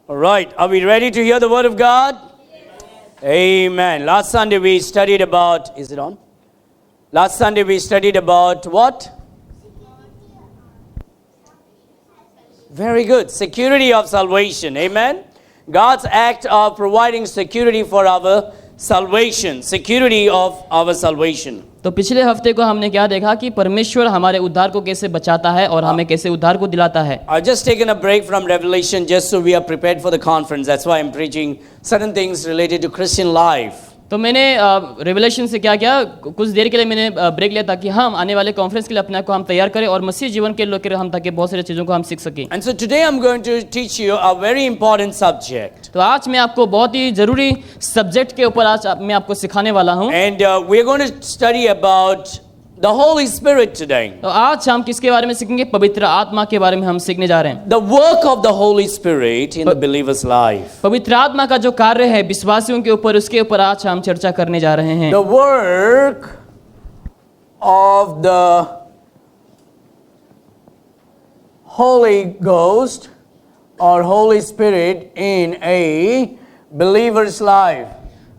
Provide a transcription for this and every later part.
All right, are we ready to hear the word of God? Amen. Last Sunday we studied about, is it on? Last Sunday we studied about what? Very good. Security of salvation. Amen. God's act of providing security for our salvation. Security of our salvation. तो पिछले हफ्ते को हमने क्या देखा कि परमेश्वर हमारे उद्धार को कैसे बचाता है और हमें कैसे उद्धार को दिलाता है. I've just taken a break from Revelation just so we are prepared for the conference. That's why I'm preaching certain things related to Christian life. तो मैंने रेवलेशन से क्या किया, कुछ देर के लिए मैंने ब्रेक लिया ताकि हम आने वाले कॉन्फ्रेंस के लिए अपने आप को हम तैयार करें और मसीह जीवन के लोग के हम ताकि बहुत सारी चीज़ों को हम सीख सकें. And so today I'm going to teach you a very important subject. तो आज मैं आपको बहुत ही ज़रूरी सब्जेक्ट के ऊपर आज मैं आपको सिखाने वाला हूँ. And we're going to study about the Holy Spirit today. तो आज हम किसके बारे में सीखेंगे? पवित्र आत्मा के बारे में हम सीखने जा रहे हैं. The work of the Holy Spirit in the believer's life. पवित्र आत्मा का जो कार्य है विश्वासियों के ऊपर, उसके ऊपर आज हम चर्चा करने जा रहे हैं. The work of the Holy Ghost or Holy Spirit in a believer's life.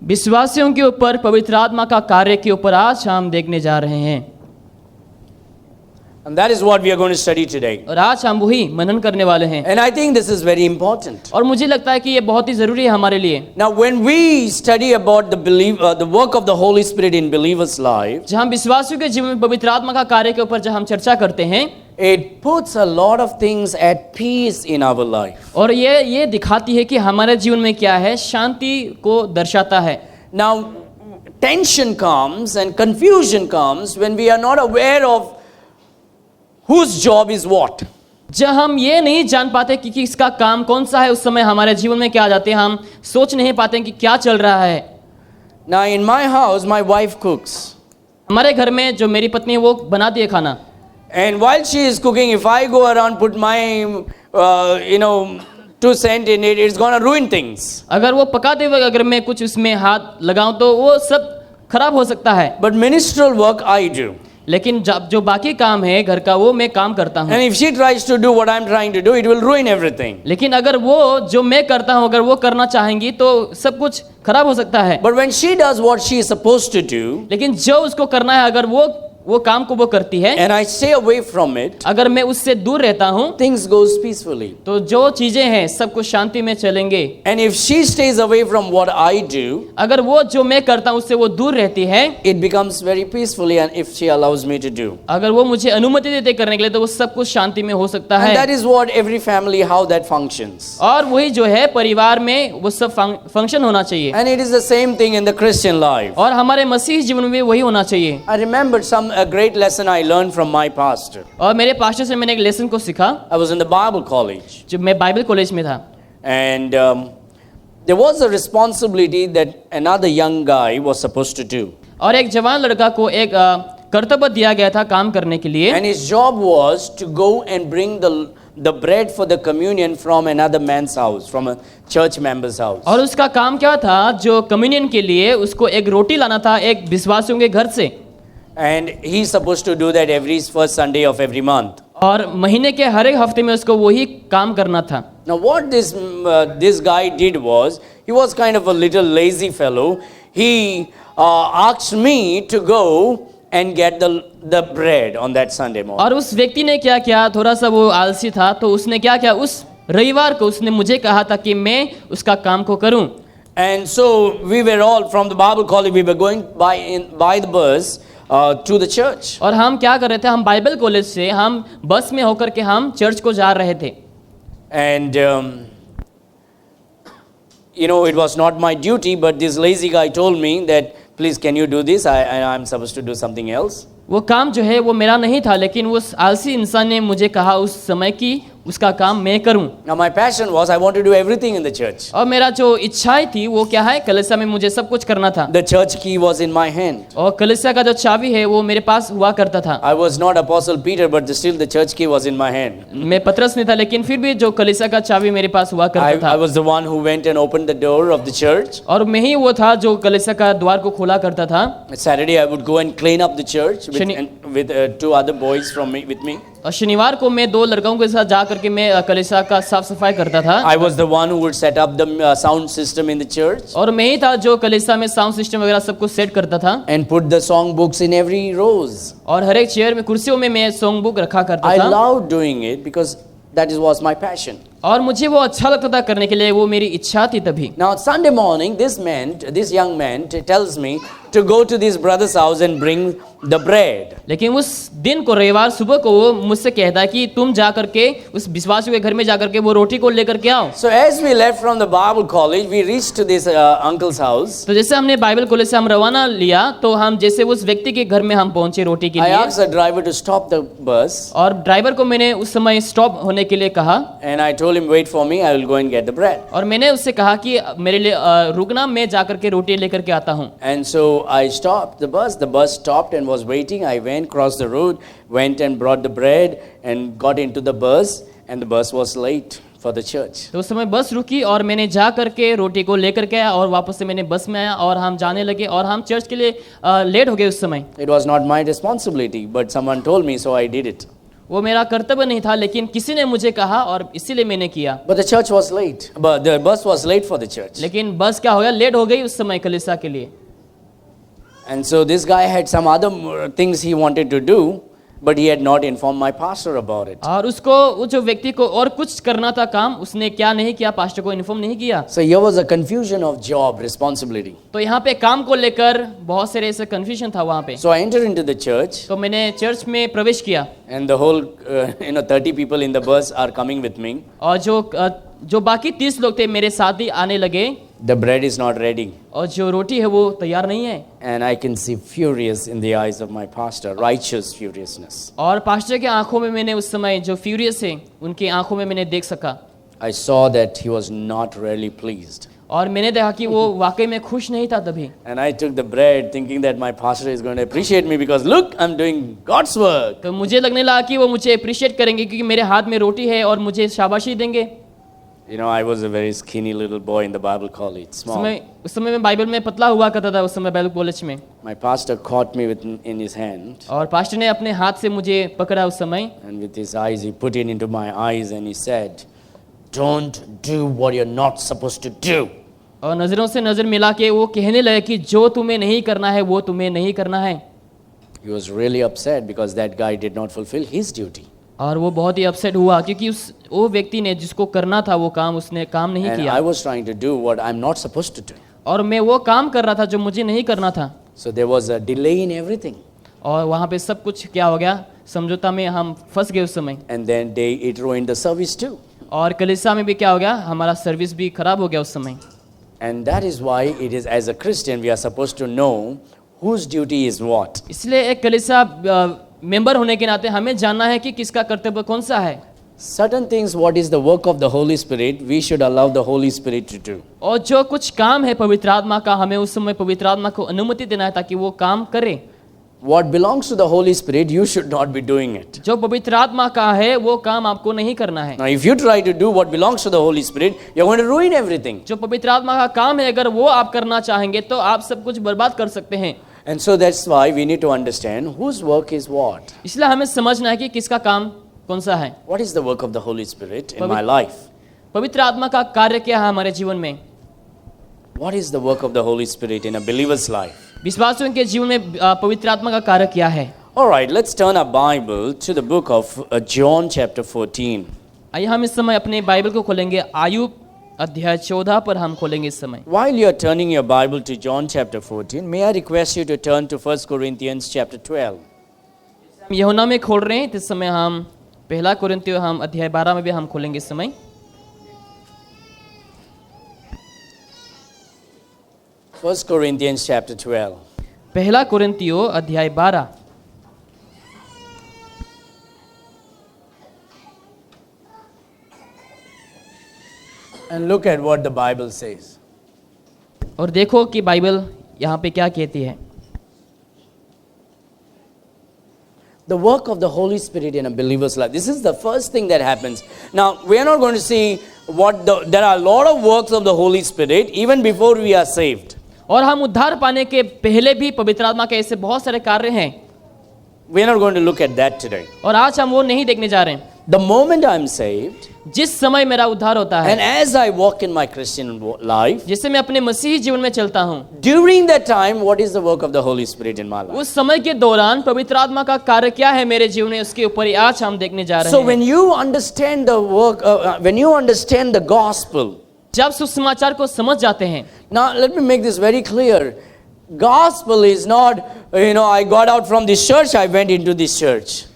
विश्वासियों के ऊपर पवित्र आत्मा का कार्य के ऊपर आज हम देखने जा रहे हैं. And that is what we are going to study today. और आज हम वही मनन करने वाले हैं. And I think this is very important. और मुझे लगता है कि ये बहुत ही जरूरी है हमारे लिए. Now when we study about the work of the Holy Spirit in believers' life, जहाँ विश्वासियों के जीवन में पवित्र आत्मा का कार्य के ऊपर जब हम चर्चा करते हैं, it puts a lot of things at peace in our life. और ये दिखाती है कि हमारे जीवन में क्या है, शांति को दर्शाता है. Now tension comes and confusion comes when we are not aware of whose job is what. जब हम ये नहीं जान पाते कि इसका काम कौन सा है, उस समय हमारे जीवन में क्या आ जाते हैं, हम सोच नहीं पाते कि क्या चल रहा है. Now in my house my wife cooks. हमारे घर में जो मेरी पत्नी है वो बनाती है खाना. And while she is cooking, if I go around put my 2 cents in it, it's going to ruin things. अगर वो पकाते हुए अगर मैं कुछ उसमें हाथ लगाऊं तो वो सब खराब हो सकता है. But ministerial work I do. लेकिन जो बाकी काम है घर का वो मैं काम करता हूँ. And if she tries to do what I'm trying to do, it will ruin everything. लेकिन अगर वो जो मैं करता हूँ अगर वो करना चाहेंगी तो सब कुछ खराब हो सकता है. But when she does what she is supposed to do, लेकिन जो उसको करना है अगर वो काम को वो करती है, and I stay away from it, अगर मैं उससे दूर रहता हूँ, things goes peacefully. तो जो चीजें हैं सब कुछ शांति में चलेंगे. And if she stays away from what I do, अगर वो जो मैं करता हूँ उससे वो दूर रहती है, it becomes very peacefully. And if she allows me to do, अगर वो मुझे अनुमति देते करने के लिए तो वो सब कुछ शांति में हो सकता है. and that is what every family how that functions. और वही जो है परिवार में वो सब फंक्शन होना चाहिए. And it is the same thing in the Christian life. और हमारे मसीही जीवन में वही होना चाहिए. I remember a great lesson I learned from my pastor. और मेरे पास्टर से मैंने एक लेसन को सीखा. I was in the Bible college. जब मैं बाइबल कॉलेज में था. And there was a responsibility that another young guy was supposed to do. और एक जवान लड़का को एक कर्तव्य दिया गया था काम करने के लिए. And his job was to go and bring the bread for the communion from another man's house, from a church member's house. और उसका काम क्या था, जो कम्युनियन के लिए उसको एक रोटी लाना था एक विश्वासियों के घर से. And he's supposed to do that every first Sunday of every month. और महीने के हर एक हफ्ते में उसको वही काम करना था. Now what this guy did was, he was kind of a little lazy fellow. He asked me to go and get the bread on that Sunday morning. और उस व्यक्ति ने क्या किया, थोड़ा सा वो आलसी था, तो उसने क्या किया, उस रविवार को उसने मुझे कहा था कि मैं उसका काम को करूं. And so we were all from the Bible college, we were going by the bus to the church. और हम क्या कर रहे थे, हम बाइबल कॉलेज से हम बस में होकर के हम चर्च को जा रहे थे. And it was not my duty, but this lazy guy told me that, please can you do this? I'm supposed to do something else. वो काम जो है वो मेरा नहीं था, लेकिन उस आलसी इंसान ने मुझे कहा उस समय कि उसका काम मैं करूं. Now my passion was I want to do everything in the church. और मेरा जो इच्छाएं थी वो क्या है, कलीसिया में मुझे सब कुछ करना था. The church key was in my hand. और कलीसिया का जो चाबी है वो मेरे पास हुआ करता था. I was not Apostle Peter, but still the church key was in my hand. मैं पतरस नहीं था, लेकिन फिर भी जो कलीसिया का चाबी मेरे पास हुआ करता था. I was the one who went and opened the door of the church. और मैं ही वो था जो कलीसिया का द्वार को खोला करता था. Saturday I would go and clean up the church with 2 other boys with me. शनिवार को मैं 2 लड़कों के साथ जा करके मैं कलीसिया का साफ सफाई करता था I was the one who would set up the sound system in the church और मैं ही था जो कलीसिया में साउंड सिस्टम वगैरह सब कुछ सेट करता था and put the song books in every rows. और हर एक चेयर में कुर्सियों में मैं सॉन्ग बुक रखा करता I था loved doing it because was my passion. और मुझे वो अच्छा लगता था करने के लिए, वो मेरी इच्छा थी तभी। Now Sunday morning, this young man tells me to go to this brother's house and bring the bread. लेकिन उस दिन को रविवार सुबह को वो मुझसे कहता है कि तुम जा करके उस विश्वासी के घर में जा करके वो रोटी को लेकर के आओ। So as we left from the Bible college, we reached to this uncle's house. तो जैसे हमने बाइबल कॉलेज से हम रवाना लिया तो हम जैसे उस व्यक्ति के घर में हम पहुंचे रोटी के I लिए। asked the driver to stop the bus. और ड्राइवर को मैंने उस समय स्टॉप होने के लिए कहा। And I told him, wait for me, I will go and get the bread. और मैंने उससे कहा कि मेरे लिए रुकना, मैं जा करके रोटी लेकर के आता हूँ। And so I stopped the bus. The bus stopped and was waiting. I went, crossed the road, went and brought the bread and got into the bus, and the bus was late for the church. तो उस समय बस रुकी और मैंने जा करके रोटी को लेकर के आया और वापस से मैंने बस में आया और हम जाने लगे और हम चर्च के लिए लेट हो गए उस समय। It was not my responsibility, but someone told me, so I did it. वो मेरा कर्तव्य नहीं था, लेकिन किसी ने मुझे कहा और इसीलिए मैंने किया। But the church was late. But the bus was late for the church. लेकिन बस क्या हो गया, लेट हो गई उस समय कलीसिया के लिए। And so this guy had some other things he wanted to do, but he had not informed my pastor about it. और उसको वो जो व्यक्ति को और कुछ करना था काम, उसने क्या नहीं किया, पास्टर को इन्फॉर्म नहीं किया। So here was a confusion of job responsibility. तो यहाँ पे काम को लेकर बहुत सारे ऐसे कंफ्यूजन था वहाँ पे। So I entered into the church, तो मैंने चर्च में प्रवेश किया and the whole 30 people in the bus are coming with me. और जो बाकी 30 लोग थे मेरे साथ ही आने लगे। The bread is not ready. और जो रोटी है वो तैयार नहीं है। And I can see furious in the eyes of my pastor, righteous furiousness. और पास्टर के आंखों में मैंने उस समय जो फ्यूरियस है उनकी आंखों में मैंने देख सका। I saw that he was not really pleased. और मैंने देखा कि वो वाकई में खुश नहीं था तभी। And I took the bread thinking that my pastor is going to appreciate me because look, I'm doing God's work. तो मुझे लगने लगा कि वो मुझे अप्रिशिएट करेंगे क्योंकि मेरे हाथ में रोटी है और मुझे शाबाशी देंगे। You know, I was a very skinny little boy in the Bible college, small. उस समय मैं बाइबल में पतला हुआ करता था उस समय बाइबल कॉलेज में। My pastor caught me in his hand. और पास्टर ने अपने हाथ से मुझे पकड़ा उस समय। And with his eyes, he put it into my eyes and he said, don't do what you're not supposed to do. और नजरों से नजर मिला के वो कहने लगे कि जो तुम्हें नहीं करना है वो तुम्हें नहीं करना है। He was really upset because that guy did not fulfill his duty. और वो बहुत ही अपसेट हुआ क्योंकि वो व्यक्ति ने जिसको करना था वो काम उसने काम नहीं And किया। I was trying to do what I'm not supposed to do. और मैं वो काम कर रहा था जो मुझे नहीं करना था। So there was a delay in everything. और वहाँ पे सब कुछ क्या हो गया, समझौता में हम फंस गए उस समय। And then it ruined the service too. और कलीसिया में भी क्या हो गया, हमारा सर्विस भी खराब हो गया उस समय। And that is why it is, as a Christian, we are supposed to know whose duty is what. इसलिए एक कलीसिया मेंबर होने के नाते हमें जानना है कि किसका कर्तव्य कौन सा है। Certain things, what is the work of the Holy Spirit, we should allow the Holy Spirit to do. और जो कुछ काम है पवित्र आत्मा का, हमें उस समय पवित्र आत्मा को अनुमति देना है ताकि वो काम करे। What belongs to the Holy Spirit, you should not be doing it. जो पवित्र आत्मा का है वो काम आपको नहीं करना है। Now, if you try to do what belongs to the Holy Spirit, you're going to ruin everything. जो पवित्र आत्मा का काम है अगर वो आप करना चाहेंगे तो आप सब कुछ बर्बाद कर सकते हैं। And so that's why we need to understand whose work is what. इसलिए हमें समझना है कि किसका काम कौन सा है। What is the work of the Holy Spirit in my life? पवित्र आत्मा का कार्य क्या है हमारे जीवन में? What is the work of the Holy Spirit in a believer's life? विश्वासियों के जीवन में पवित्र आत्मा का कार्य क्या है? All right, let's turn our Bible to the book of John chapter 14. आइए हम इस समय अपने बाइबल को खोलेंगे, आयुब अध्याय 14 पर हम खोलेंगे इस समय। While you are turning your Bible to John chapter 14, may I request you to turn to 1 Corinthians chapter 12. हम यूहन्ना में खोल रहे हैं, इस समय हम पहला कुरिन्थियों हम अध्याय 12 में भी हम खोलेंगे इस समय। 1 Corinthians chapter 12. पहला कुरिन्थियों अध्याय 12। And look at what the Bible says. और देखो कि बाइबल यहाँ पे क्या कहती है। The work of the Holy Spirit in a believer's life. This is the first thing that happens. Now, we are not going to see there are a lot of works of the Holy Spirit even before we are saved. और हम उद्धार पाने के पहले भी पवित्र आत्मा के ऐसे बहुत सारे कार्य हैं। we're not going to look at that today. और आज हम वो नहीं देखने जा रहे हैं। The moment I'm saved, जिस समय मेरा उद्धार होता and है, as I walk in my Christian life, जिससे मैं अपने मसीही जीवन में चलता हूँ, during that time, what is the work of the Holy Spirit in my life? उस समय के दौरान पवित्र आत्मा का कार्य क्या है मेरे जीवन में, उसके ऊपर ही आज हम देखने जा रहे So हैं। when you understand the work, when you understand the gospel, जब सुसमाचार को समझ जाते हैं, now let me make this very clear. Gospel is not, I got out from this church, I went into this church.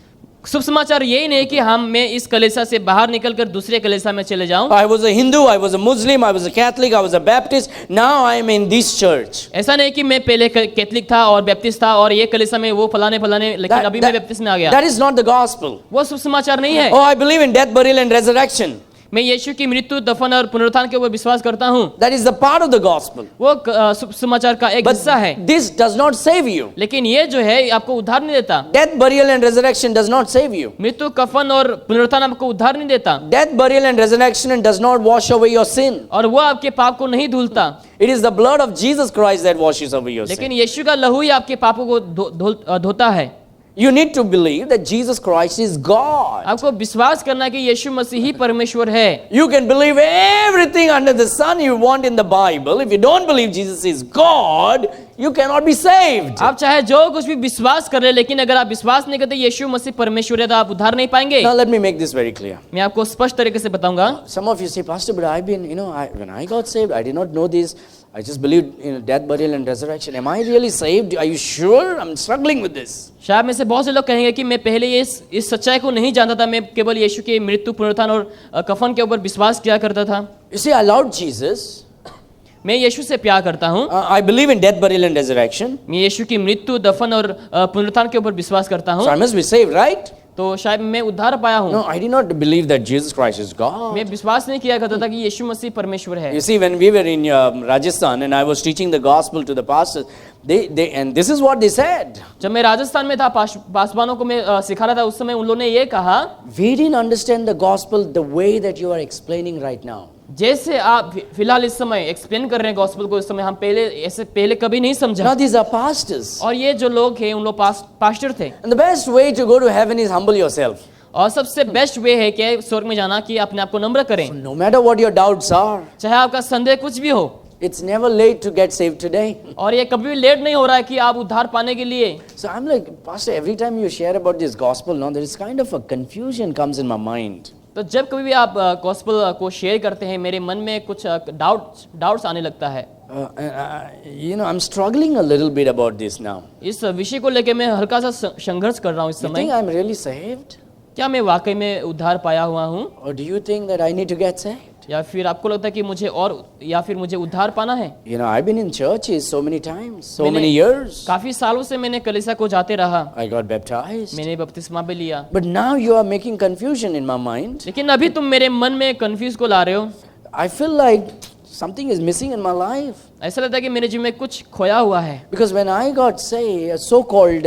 शुभ समाचार यही नहीं कि मैं इस कलीसिया से बाहर निकलकर दूसरे कलीसिया में चले जाऊं। I was a Hindu, I was a Muslim, I was a Catholic, I was a Baptist. Now I am in this church. ऐसा नहीं कि मैं पहले कैथलिक था और बैप्टिस्ट था और ये कलीसिया में वो फलाने, लेकिन अभी मैं बैप्टिस्ट में आ गया। That is not the gospel. वो शुभ समाचार नहीं है। Oh, I believe in death, burial and resurrection. मैं यीशु की मृत्यु, दफन और पुनरुत्थान के ऊपर विश्वास करता हूँ। That is the part of the gospel. वो शुभ समाचार का एक हिस्सा है, But this does not save you. लेकिन ये जो है आपको उद्धार नहीं देता। Death, burial and resurrection does not save you. मृत्यु, कफन और पुनरुत्थान आपको उद्धार नहीं देता, Death, burial and resurrection does not wash away your sin. और वो आपके पाप को नहीं धुलता, It is the blood of Jesus Christ that washes away your sin. लेकिन यीशु का लहू ही आपके पापों को धोता है। You need to believe that Jesus Christ is God. आपको विश्वास करना कि यीशु मसीह ही परमेश्वर है। You can believe everything under the sun you want in the Bible. If you don't believe Jesus is God, you cannot be saved. आप चाहे जो कुछ भी विश्वास कर ले, लेकिन अगर आप विश्वास नहीं करते यीशु मसीह परमेश्वर है तो आप उद्धार नहीं पाएंगे। Now let me make this very clear. मैं आपको स्पष्ट तरीके से बताऊंगा। Some of you say, Pastor, but I've been, when I got saved, I did not know this. I just believed in death, burial and resurrection. Am I really saved? Are you sure? I'm struggling with this. शायद में से बहुत से लोग कहेंगे कि मैं पहले इस सच्चाई को नहीं जानता था, मैं केवल यीशु के मृत्यु, पुनरुत्थान और कफन के ऊपर विश्वास किया करता था। You see, I love Jesus. मैं यीशु से प्यार करता हूँ। I believe in death, burial and resurrection. मैं यीशु की मृत्यु, दफन और पुनरुत्थान के ऊपर विश्वास करता हूँ, So I must be saved, right? तो शायद मैं उद्धार पाया हूँ। No, I did not believe that Jesus Christ is God. मैं विश्वास नहीं किया करता था कि यीशु मसीह परमेश्वर है। You see, when we were in Rajasthan and I was teaching the gospel to the pastors, and this is what they said. जब मैं राजस्थान में था, पासवानों को मैं सिखा रहा था, उस समय उन लोगों ने ये कहा, We didn't understand the gospel the way that you are explaining right now. जैसे आप फिलहाल इस समय एक्सप्लेन कर रहे हैं गॉस्पेल को, इस समय हम पहले कभी नहीं समझा। Now these are pastors. और ये जो लोग हैं उन लोग पास्टर थे। And the best way to go to heaven is humble yourself. और सबसे बेस्ट वे है कि स्वर्ग में जाना कि अपने आप को नम्र करें, No matter what your doubts are, चाहे आपका संदेह कुछ भी हो। it's never late to get saved today. और ये कभी भी लेट नहीं हो रहा है कि आप उद्धार पाने के लिए। So I'm like, Pastor, every time you share about this gospel, now there is kind of a confusion comes in my mind. तो जब कभी भी आप गॉस्पेल को शेयर करते हैं, मेरे मन में कुछ डाउट्स आने लगता है। I'm struggling a little bit about this now. इस विषय को लेकर मैं हल्का सा संघर्ष कर रहा हूँ इस You think समय। I'm really saved? क्या मैं वाकई में उद्धार पाया हुआ हूँ, Or do you think that I need to get saved? या फिर आपको लगता है कि मुझे उद्धार पाना है? I've been in churches so many times, so मैंने many years. काफी सालों से मैंने कलीसिया को जाते रहा, I got baptized. मैंने बपतिस्मा भी लिया, But now you are making confusion in my mind. लेकिन अभी तुम मेरे मन में कंफ्यूज को ला रहे हो। I feel like something is missing in my life. ऐसा लगता है कि मेरे जीवन में कुछ खोया हुआ है। Because when I got saved, so-called,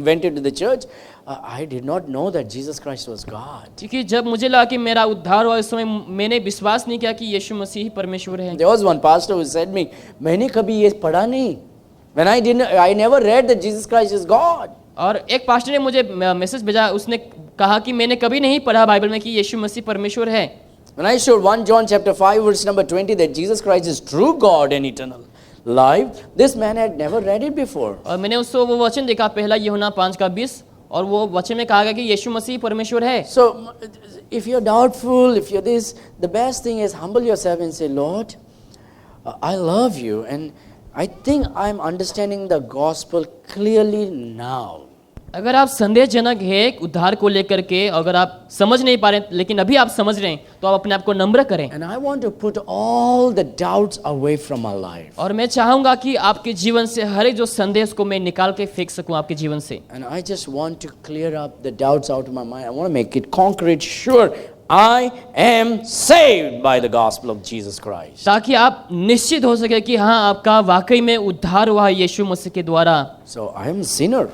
went into the church, I did not know that Jesus Christ was God. क्योंकि जब मुझे लगा कि मेरा उद्धार हुआ, इस समय मैंने विश्वास नहीं किया कि यीशु मसीह ही परमेश्वर है। There was one pastor who said me, मैंने कभी ये पढ़ा नहीं. When I never read that Jesus Christ is God. और एक पास्टर ने मुझे मैसेज भेजा, उसने कहा कि मैंने कभी नहीं पढ़ा बाइबल में कि यीशु मसीह परमेश्वर है। When I showed 1 John chapter 5 verse number 20 that Jesus Christ is true God and eternal life, this man had never read it before. और मैंने उसको वो वचन देखा, पहला यूहन्ना 5:20, और वो वचन में कहा गया कि यीशु मसीह परमेश्वर है। So if you're doubtful, if you're this, the best thing is humble yourself and say, Lord, I love you and I think I'm understanding the gospel clearly now. अगर आप संदेहजनक है उद्धार को लेकर के, अगर आप समझ नहीं पा रहे लेकिन अभी आप समझ रहे हैं, तो आप अपने आप को नम्र करें। And I want to put all the doubts away from my life. और मैं चाहूंगा कि आपके जीवन से हर एक जो संदेह उसको मैं निकाल के फेंक सकूं आपके जीवन से। And I just want to clear up the doubts out of my mind. I want to make it concrete, sure, I am saved by the gospel of Jesus Christ. ताकि आप निश्चित हो सके कि हाँ, आपका वाकई में उद्धार हुआ है यीशु मसीह के द्वारा। So I am a sinner.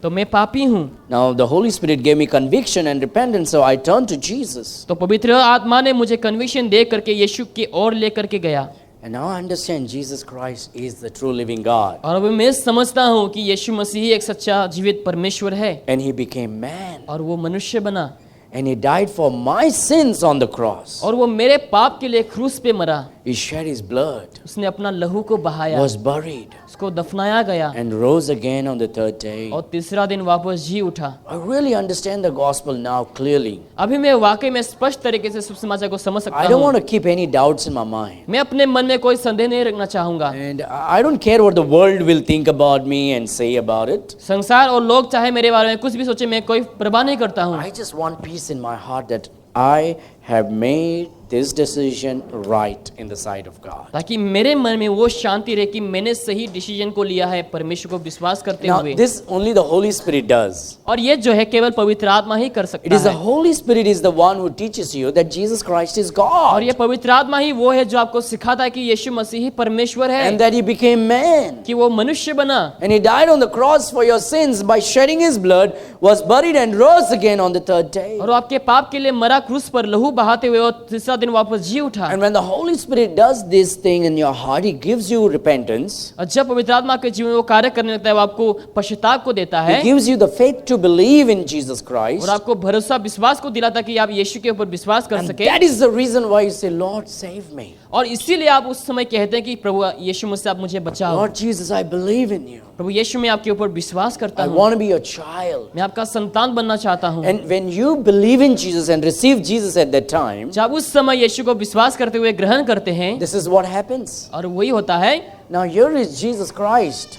तो मैं पापी हूँ। Now the Holy Spirit gave me conviction and repentance, so I turned to Jesus. तो पवित्र आत्मा ने मुझे कन्विक्शन दे करके यीशु की ओर ले करके गया। And now I understand Jesus Christ is the true living God. और अब मैं समझता हूँ कि यीशु मसीह एक सच्चा जीवित परमेश्वर है And he became man. और वो मनुष्य बना And he died for my sins on the cross. और वो मेरे पाप के लिए क्रूस पे मरा, He shed his blood, उसने अपना लहू को बहाया, was buried, उसको दफनाया गया and rose again on the third day. और तीसरा दिन वापस जी उठा। I really understand the gospel now clearly. अभी मैं वाकई में स्पष्ट तरीके से सुसमाचार को समझ I सकता don't हूँ। want to keep any doubts in my mind. मैं अपने मन में कोई संदेह नहीं रखना चाहूंगा। And I don't care what the world will think about me and say about it. संसार और लोग चाहे मेरे बारे में कुछ भी सोचे, मैं कोई परवाह नहीं करता हूँ। I just want peace in my heart that I have made this decision right in the sight of God. ताकि मेरे मन में वो शांति रहे कि मैंने सही डिसीजन को लिया है परमेश्वर को विश्वास करते Now, हुए। this only the Holy Spirit does. और ये जो है केवल पवित्र आत्मा ही कर It सकता is the है। Holy Spirit is the one who teaches you that Jesus Christ is और ये God पवित्र आत्मा ही वो है जो आपको सिखाता है कि यीशु मसीह ही परमेश्वर है, and that He became man. कि वो मनुष्य बना And He died on the cross for your sins by shedding His blood, was buried and rose again on the third day. और वो आपके पाप के लिए मरा, क्रूस पर लहू बहाते हुए और तीसरा दिन वापस जी उठा। And when the Holy Spirit does this thing in your heart, He gives you repentance. और जब पवित्र आत्मा के जीवन में वो कार्य करने लगता है, वो आपको पश्चाताप को देता है He gives you the faith to believe in Jesus Christ. और आपको भरोसा विश्वास को दिलाता है कि आप यीशु के ऊपर विश्वास कर And सके। that is the reason why you say, Lord, save me. और इसीलिए आप उस समय कहते हैं कि प्रभु यीशु मुझसे आप मुझे बचाओ। Lord Jesus, I believe in you. प्रभु यीशु मैं आपके ऊपर विश्वास करता I हूँ, want to be your child. मैं आपका संतान बनना चाहता हूँ। And when you believe in Jesus and receive Jesus at that time, जब उस समय यीशु को विश्वास करते हुए ग्रहण करते हैं, this is what happens. और वही होता है। Now here is Jesus Christ.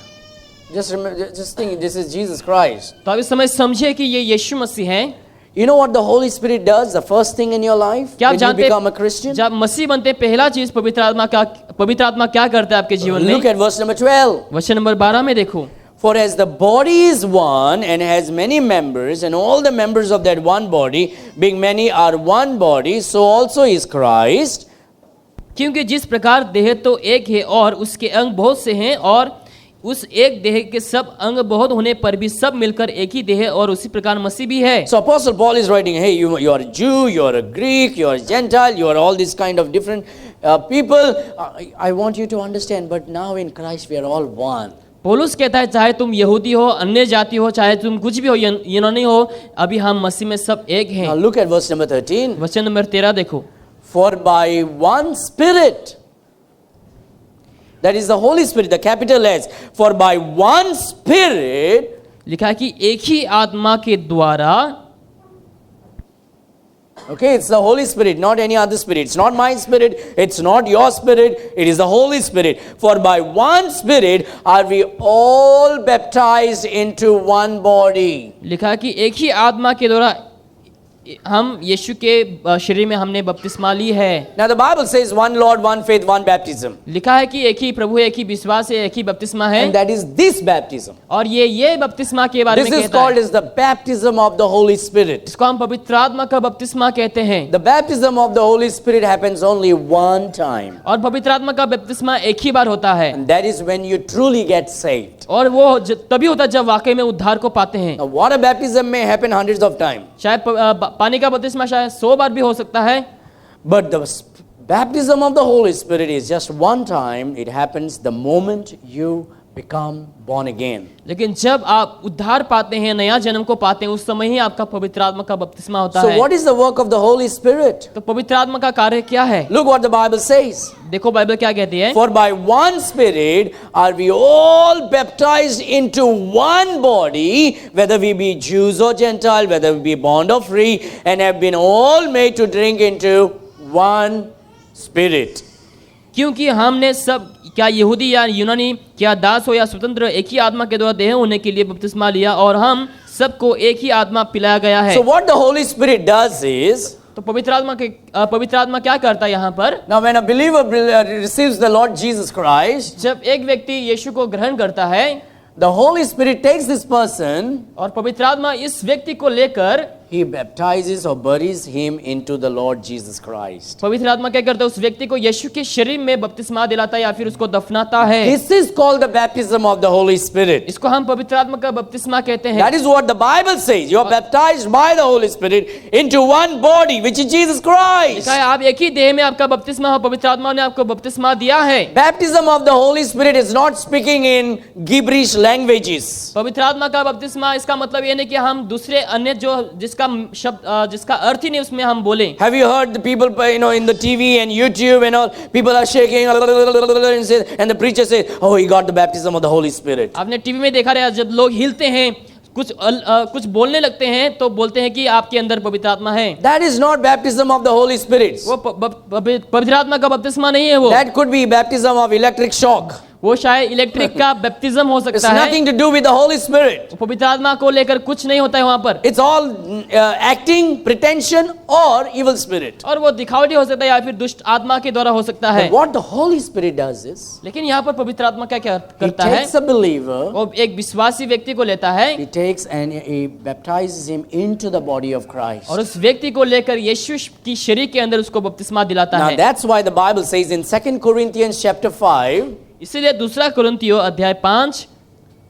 Just remember, just think, this is Jesus Christ. तो अब इस समय समझे कि ये यीशु मसीह है। You know what the Holy Spirit does? The first thing in your life क्या आप when you जानते become a Christian. जब मसीह बनते पहला चीज पवित्र आत्मा क्या करता है आपके जीवन में? Look at verse number 12. वचन नंबर 12 में देखो। For as the body is one and has many members, and all the members of that one body, being many, are one body, so also is Christ. क्योंकि जिस प्रकार देह तो एक है और उसके अंग बहुत से हैं, और उस एक देह के सब अंग बहुत होने पर भी सब मिलकर एक ही देह, और उसी प्रकार मसीह भी है। So Apostle Paul is writing, hey, you are a Jew, you are a Greek, you are a Gentile, you are all these kind of different people. I want you to understand, but now in Christ we are all one. पौलुस कहता है चाहे तुम यहूदी हो, अन्य जाति हो, चाहे तुम कुछ भी हो, यूनानी हो, अभी हम मसीह में सब एक हैं। Now look at verse number 13. वचन नंबर 13 देखो। For by one Spirit, that is the Holy Spirit, the capital S, for by one Spirit, लिखा है कि एक ही आत्मा के द्वारा, okay, it's the Holy Spirit, not any other spirit. It's not my spirit, it's not your spirit, it is the Holy Spirit. For by one Spirit are we all baptized into one body. लिखा है कि एक ही आत्मा के द्वारा हम यीशु के शरीर में हमने बपतिस्मा ली है। Now the Bible says one Lord, one faith, one baptism. लिखा है कि एक ही प्रभु, एक ही विश्वास है, एक ही बपतिस्मा है। And that is this baptism. और ये बपतिस्मा के बारे This में is कहता called है। as the baptism of the Holy Spirit. इसको हम पवित्र आत्मा का बपतिस्मा कहते हैं। The baptism of the Holy Spirit happens only one time. और पवित्र आत्मा का बपतिस्मा एक ही बार होता है, And that is when you truly get saved. और वो तभी होता है जब वाकई में उद्धार को पाते हैं। Now water baptism may happen hundreds of times. शायद पानी का बपतिस्मा शायद 100 बार भी हो सकता है, But the baptism of the Holy Spirit is just one time. It happens the moment you become born again. लेकिन जब आप उद्धार पाते हैं, नया जन्म को पाते हैं, उस समय ही आपका पवित्र आत्मा का बपतिस्मा होता So है। what is the work of the Holy Spirit? तो पवित्र आत्मा का कार्य क्या है? Look what the Bible says. देखो बाइबल क्या कहती है। For by one Spirit are we all baptized into one body, whether we be Jews or Gentile, whether we be bond or free, and have been all made to drink into one Spirit. क्योंकि हमने सब, क्या यहूदी या यूनानी, क्या दास हो या स्वतंत्र, एक ही आत्मा के द्वारा देह होने के लिए बपतिस्मा लिया, और हम सबको एक ही आत्मा पिलाया गया है। So what the Holy Spirit does is, तो पवित्र आत्मा क्या करता है यहाँ पर? now when a believer receives the Lord Jesus Christ, जब एक व्यक्ति यीशु को ग्रहण करता है, the Holy Spirit takes this person, और पवित्र आत्मा इस व्यक्ति को लेकर he baptizes or buries him into the Lord Jesus Christ. पवित्र आत्मा क्या करता है? उस व्यक्ति को यीशु के शरीर में बपतिस्मा दिलाता है या फिर उसको दफनाता है। This is called the baptism of the Holy Spirit. इसको हम पवित्र आत्मा का बपतिस्मा कहते हैं। That is what the Bible says. You are baptized by the Holy Spirit into one body, which is Jesus Christ. लिखा है आप एक ही देह में आपका बपतिस्मा हो, पवित्र आत्मा ने आपको बपतिस्मा दिया है। Baptism of the Holy Spirit is not speaking in gibberish languages. पवित्र आत्मा का बपतिस्मा इसका मतलब ये नहीं कि हम दूसरे अन्य जो जिसका शब्द जिसका अर्थ ही नहीं उसमें हम बोलें। Have you heard the people, in the TV and YouTube and all, people are shaking and the preacher says, oh, he got the baptism of the Holy Spirit. आपने टीवी में देखा रहा जब लोग हिलते हैं कुछ बोलने लगते हैं तो बोलते हैं कि आपके अंदर पवित्र आत्मा है। That is not baptism of the Holy Spirit. वो पवित्र आत्मा का बपतिस्मा नहीं है वो। That could be baptism of electric shock. वो शायद इलेक्ट्रिक का बैप्टिज्म हो It's सकता है। nothing to do with the Holy Spirit. पवित्र आत्मा को लेकर कुछ नहीं होता है वहां पर। It's all acting, pretension or evil spirit. और वो दिखावटी हो सकता है या फिर दुष्ट आत्मा के द्वारा हो सकता है। But what the Holy Spirit does is, लेकिन यहाँ पर पवित्र आत्मा क्या क्या he करता है? takes a believer, वो एक विश्वासी व्यक्ति को लेता है he takes and he baptizes him into the body of Christ. और उस व्यक्ति को लेकर यीशु की शरीर के अंदर उसको बपतिस्मा दिलाता Now है। that's why the Bible says in 2 Corinthians chapter 5, इसीलिए दूसरा कुरिन्थियों अध्याय 5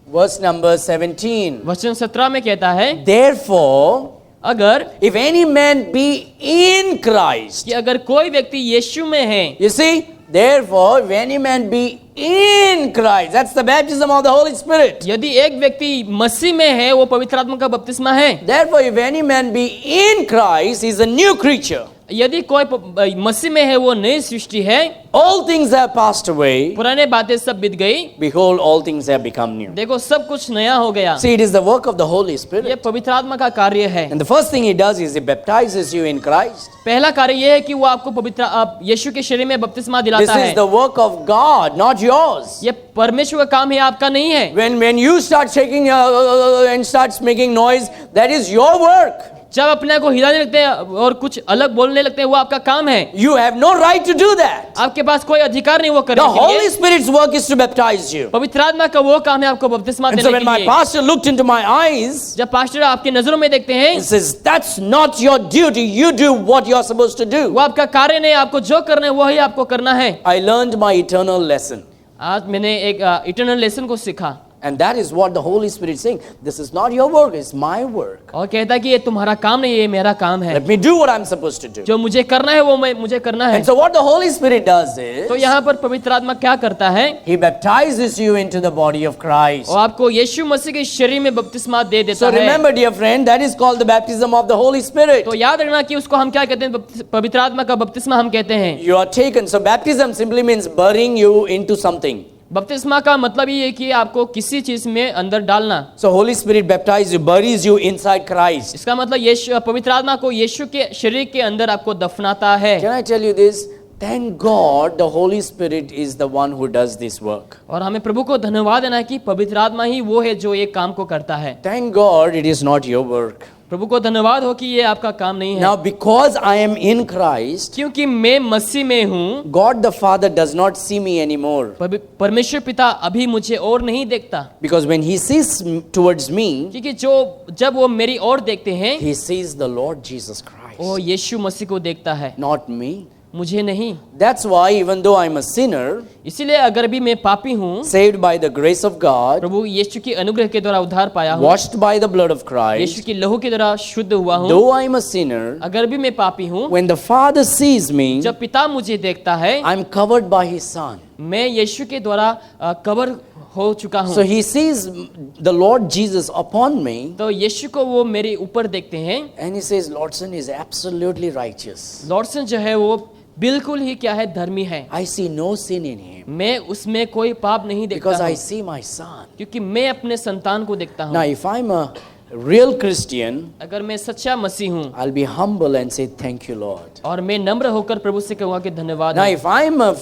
verse number 17. वचन 17 में कहता है Therefore, अगर if any man be in Christ, कि अगर कोई व्यक्ति यीशु में है, you see, therefore, if any man be in Christ, that's the baptism of the Holy Spirit. यदि एक व्यक्ति मसीह में है वो पवित्र आत्मा का बपतिस्मा है। Therefore, if any man be in Christ, he is a new creature. यदि कोई मसीह में है वो नई सृष्टि है। All things have passed away. पुराने बातें सब बीत गई, Behold, all things have become new. देखो सब कुछ नया हो गया। See, it is the work of the Holy ये Spirit. पवित्र आत्मा का कार्य है। And the first thing he does is he baptizes you in Christ. पहला कार्य ये है कि वो आपको पवित्र यीशु के शरीर में बपतिस्मा This दिलाता है। is the work of God, not yours. ये परमेश्वर का काम है, आपका नहीं है। When you start shaking and starts making noise, that is your work. जब अपने को हिलाने लगते हैं और कुछ अलग बोलने लगते हैं वो आपका काम है। You have no right to do that. आपके पास कोई अधिकार नहीं वो The करने के Holy लिए। Spirit's work is to baptize you. पवित्र आत्मा का वो काम है आपको बपतिस्मा And देने so when के my लिए। pastor looked into my eyes, जब पास्टर आपके नजरों में देखते हैं he says, that's not your duty. You do what you're supposed to do. वो आपका कार्य नहीं, आपको जो करना है वही आपको करना है। I learned my eternal lesson. आज मैंने एक इटर्नल लेसन को सीखा And that is what the Holy Spirit is saying. This is not your work, it's my work. और कहता है कि ये तुम्हारा काम नहीं, ये मेरा काम है। Let me do what I'm supposed to do. जो मुझे करना है वो मुझे करना है। And so what the Holy Spirit does is, तो यहाँ पर पवित्र आत्मा क्या करता है? he baptizes you into the body of Christ. और आपको यीशु मसीह के शरीर में बपतिस्मा दे देता So है। remember, dear friend, that is called the baptism of the Holy Spirit. तो याद रखना कि उसको हम क्या कहते हैं? पवित्र आत्मा का बपतिस्मा हम कहते हैं। You are taken. So baptism simply means burying you into something. बपतिस्मा का मतलब ये है कि आपको किसी चीज में अंदर डालना। So Holy Spirit baptizes you, buries you inside Christ. इसका मतलब यीशु पवित्र आत्मा को यीशु के शरीर के अंदर आपको दफनाता है। Can I tell you this? Thank God the Holy Spirit is the one who does this work. और हमें प्रभु को धन्यवाद देना है कि पवित्र आत्मा ही वो है जो ये काम को करता है। Thank God it is not your work. प्रभु को धन्यवाद हो कि ये आपका काम नहीं है। Now because I am in Christ, क्योंकि मैं मसीह में हूँ, God the Father does not see me anymore. परमेश्वर पिता अभी मुझे और नहीं देखता। Because when he sees towards me, क्योंकि जब वो मेरी ओर देखते हैं, he sees the Lord Jesus Christ, वो यीशु मसीह को देखता है, not me. मुझे नहीं। That's why even though I'm a sinner, इसीलिए अगर भी मैं पापी हूँ, saved by the grace of God, प्रभु यीशु की अनुग्रह के द्वारा उद्धार पाया हूँ, washed by the blood of Yeshu Christ, की लहू के द्वारा शुद्ध हुआ हूँ, though I'm a sinner, अगर भी मैं पापी हूँ, when the Father sees me, जब पिता मुझे देखता है, I'm covered by his Son. मैं यीशु के द्वारा कवर हो चुका हूँ। So he sees the Lord Jesus upon me, तो यीशु को वो मेरे ऊपर देखते हैं, and he says, Lordson is absolutely righteous. लॉर्डसन जो है वो बिल्कुल ही क्या है, धर्मी है। I see no sin in him मैं उसमें कोई पाप नहीं देखता because I हूँ, see my Son. क्योंकि मैं अपने संतान को देखता Now हूँ। if I'm a real Christian, अगर मैं सच्चा मसीह हूँ I'll be humble and say thank you Lord. और मैं नम्र होकर प्रभु से कहूँगा कि धन्यवाद Now है। if I'm a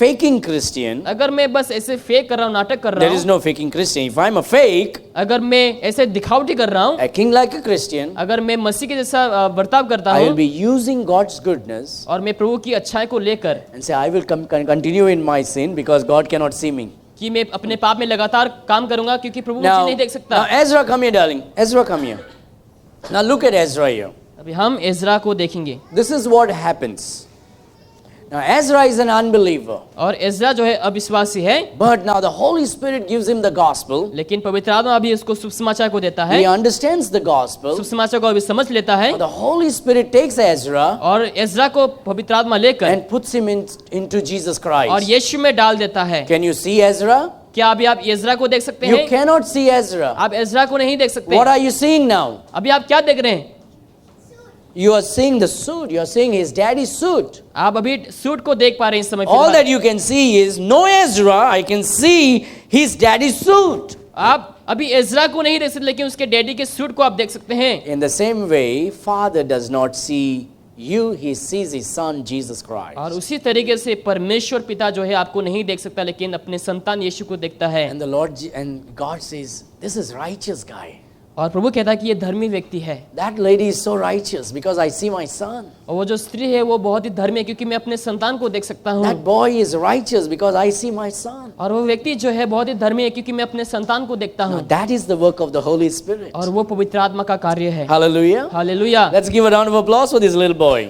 faking Christian, अगर मैं बस ऐसे फेक कर रहा हूँ, नाटक कर रहा there is हूँ, no faking Christian. If I'm a fake, अगर मैं ऐसे दिखावटी कर रहा हूँ, acting like a Christian, अगर मैं मसीह के जैसा बर्ताव करता I will हूँ be using God's goodness और मैं प्रभु की अच्छाई को लेकर and say I will continue in my sin because God cannot see me. कि मैं अपने पाप में लगातार काम करूंगा क्योंकि प्रभु मुझे Now, नहीं देख सकता। now Ezra, come here, darling. Ezra, come here. Now look at Ezra here. अभी हम एजरा को देखेंगे। This is what happens. Now Ezra is an unbeliever. और एजरा जो है अविश्वासी है, But now the Holy Spirit gives him the gospel. लेकिन पवित्र आत्मा अभी उसको शुभ समाचार को देता है, He understands the gospel. शुभ समाचार को अभी समझ लेता है, The Holy Spirit takes Ezra और एजरा को पवित्र आत्मा लेकर and puts him into Jesus और Christ. यीशु में डाल देता है। Can you see Ezra? क्या अभी आप एजरा को देख सकते You हैं? cannot see Ezra. आप एजरा को नहीं देख सकते। What are you seeing now? अभी आप क्या देख रहे हैं? You are seeing the suit. You are seeing his daddy's suit. आप अभी सूट को देख पा रहे हैं इस समय All फिलहाल। that you can see is no Ezra. I can see his daddy's suit. आप अभी एजरा को नहीं देख सकते, लेकिन उसके डैडी के सूट को आप देख सकते हैं। In the same way, Father does not see you. He sees his son Jesus और Christ. उसी तरीके से परमेश्वर पिता जो है आपको नहीं देख सकता, लेकिन अपने संतान यीशु को देखता है। And the Lord and God says, "This is righteous guy. और प्रभु कहता है कि ये धर्मी व्यक्ति है। That lady is so righteous because I see my son. और वो जो स्त्री है वो बहुत ही धर्मी है, क्योंकि मैं अपने संतान को देख सकता हूँ। That boy is righteous because I see my son." और वो व्यक्ति जो है बहुत ही धर्मी है, क्योंकि मैं अपने संतान को देखता Now हूँ। that is the work of the Holy Spirit. और वो पवित्र आत्मा का कार्य है। Hallelujah. Hallelujah. Let's give a round of applause for this little boy.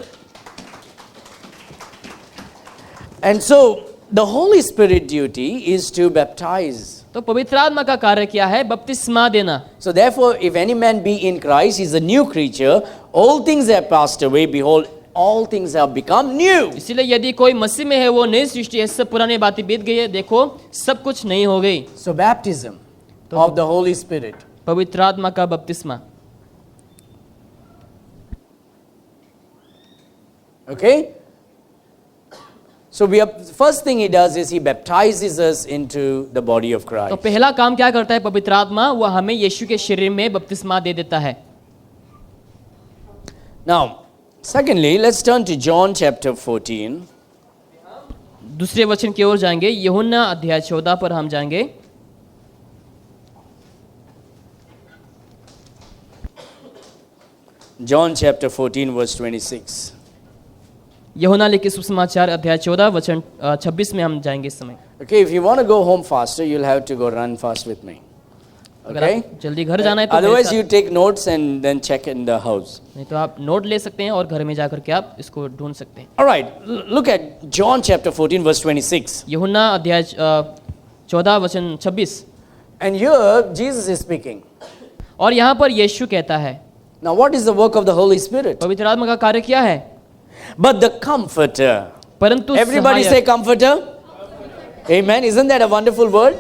And so the Holy Spirit duty is to baptize. तो पवित्र आत्मा का कार्य क्या है? बपतिस्मा देना। So therefore, if any man be in Christ, he is a new creature. All things have passed away. Behold, all things have become new. इसीलिए यदि कोई मसीह में है वो नई सृष्टि है, सब पुरानी बातें बीत गई है, देखो सब कुछ नई हो गई। So baptism of the Holy Spirit. पवित्र आत्मा का बपतिस्मा। Okay? So first thing he does is he baptizes us into the body of तो Christ. पहला काम क्या करता है पवित्र आत्मा? वह हमें यीशु के शरीर में बपतिस्मा दे देता है। Now, secondly, let's turn to John chapter 14. दूसरे वचन की ओर जाएंगे, यूहन्ना अध्याय 14 पर हम जाएंगे। John chapter 14 verse 26. यूहन्ना लिखित सुसमाचार अध्याय 14 वचन 26 में हम जाएंगे इस समय। Okay, if you want to go home faster, you'll have to go run fast with me. अगर Okay? आप जल्दी घर जाना है तो मेरे Otherwise, साथ- you take notes and then check in the house. नहीं तो आप नोट ले सकते हैं और घर में जाकर के आप इसको ढूंढ सकते हैं। All right, look at John chapter 14 verse 26. यूहन्ना अध्याय 14 वचन 26। And here, Jesus is speaking. और यहाँ पर यीशु कहता है, Now, what is the work of the Holy Spirit? पवित्र आत्मा का कार्य क्या है? But the Comforter. परंतु Everybody say सहायक। Comforter. Amen. Isn't that a wonderful word?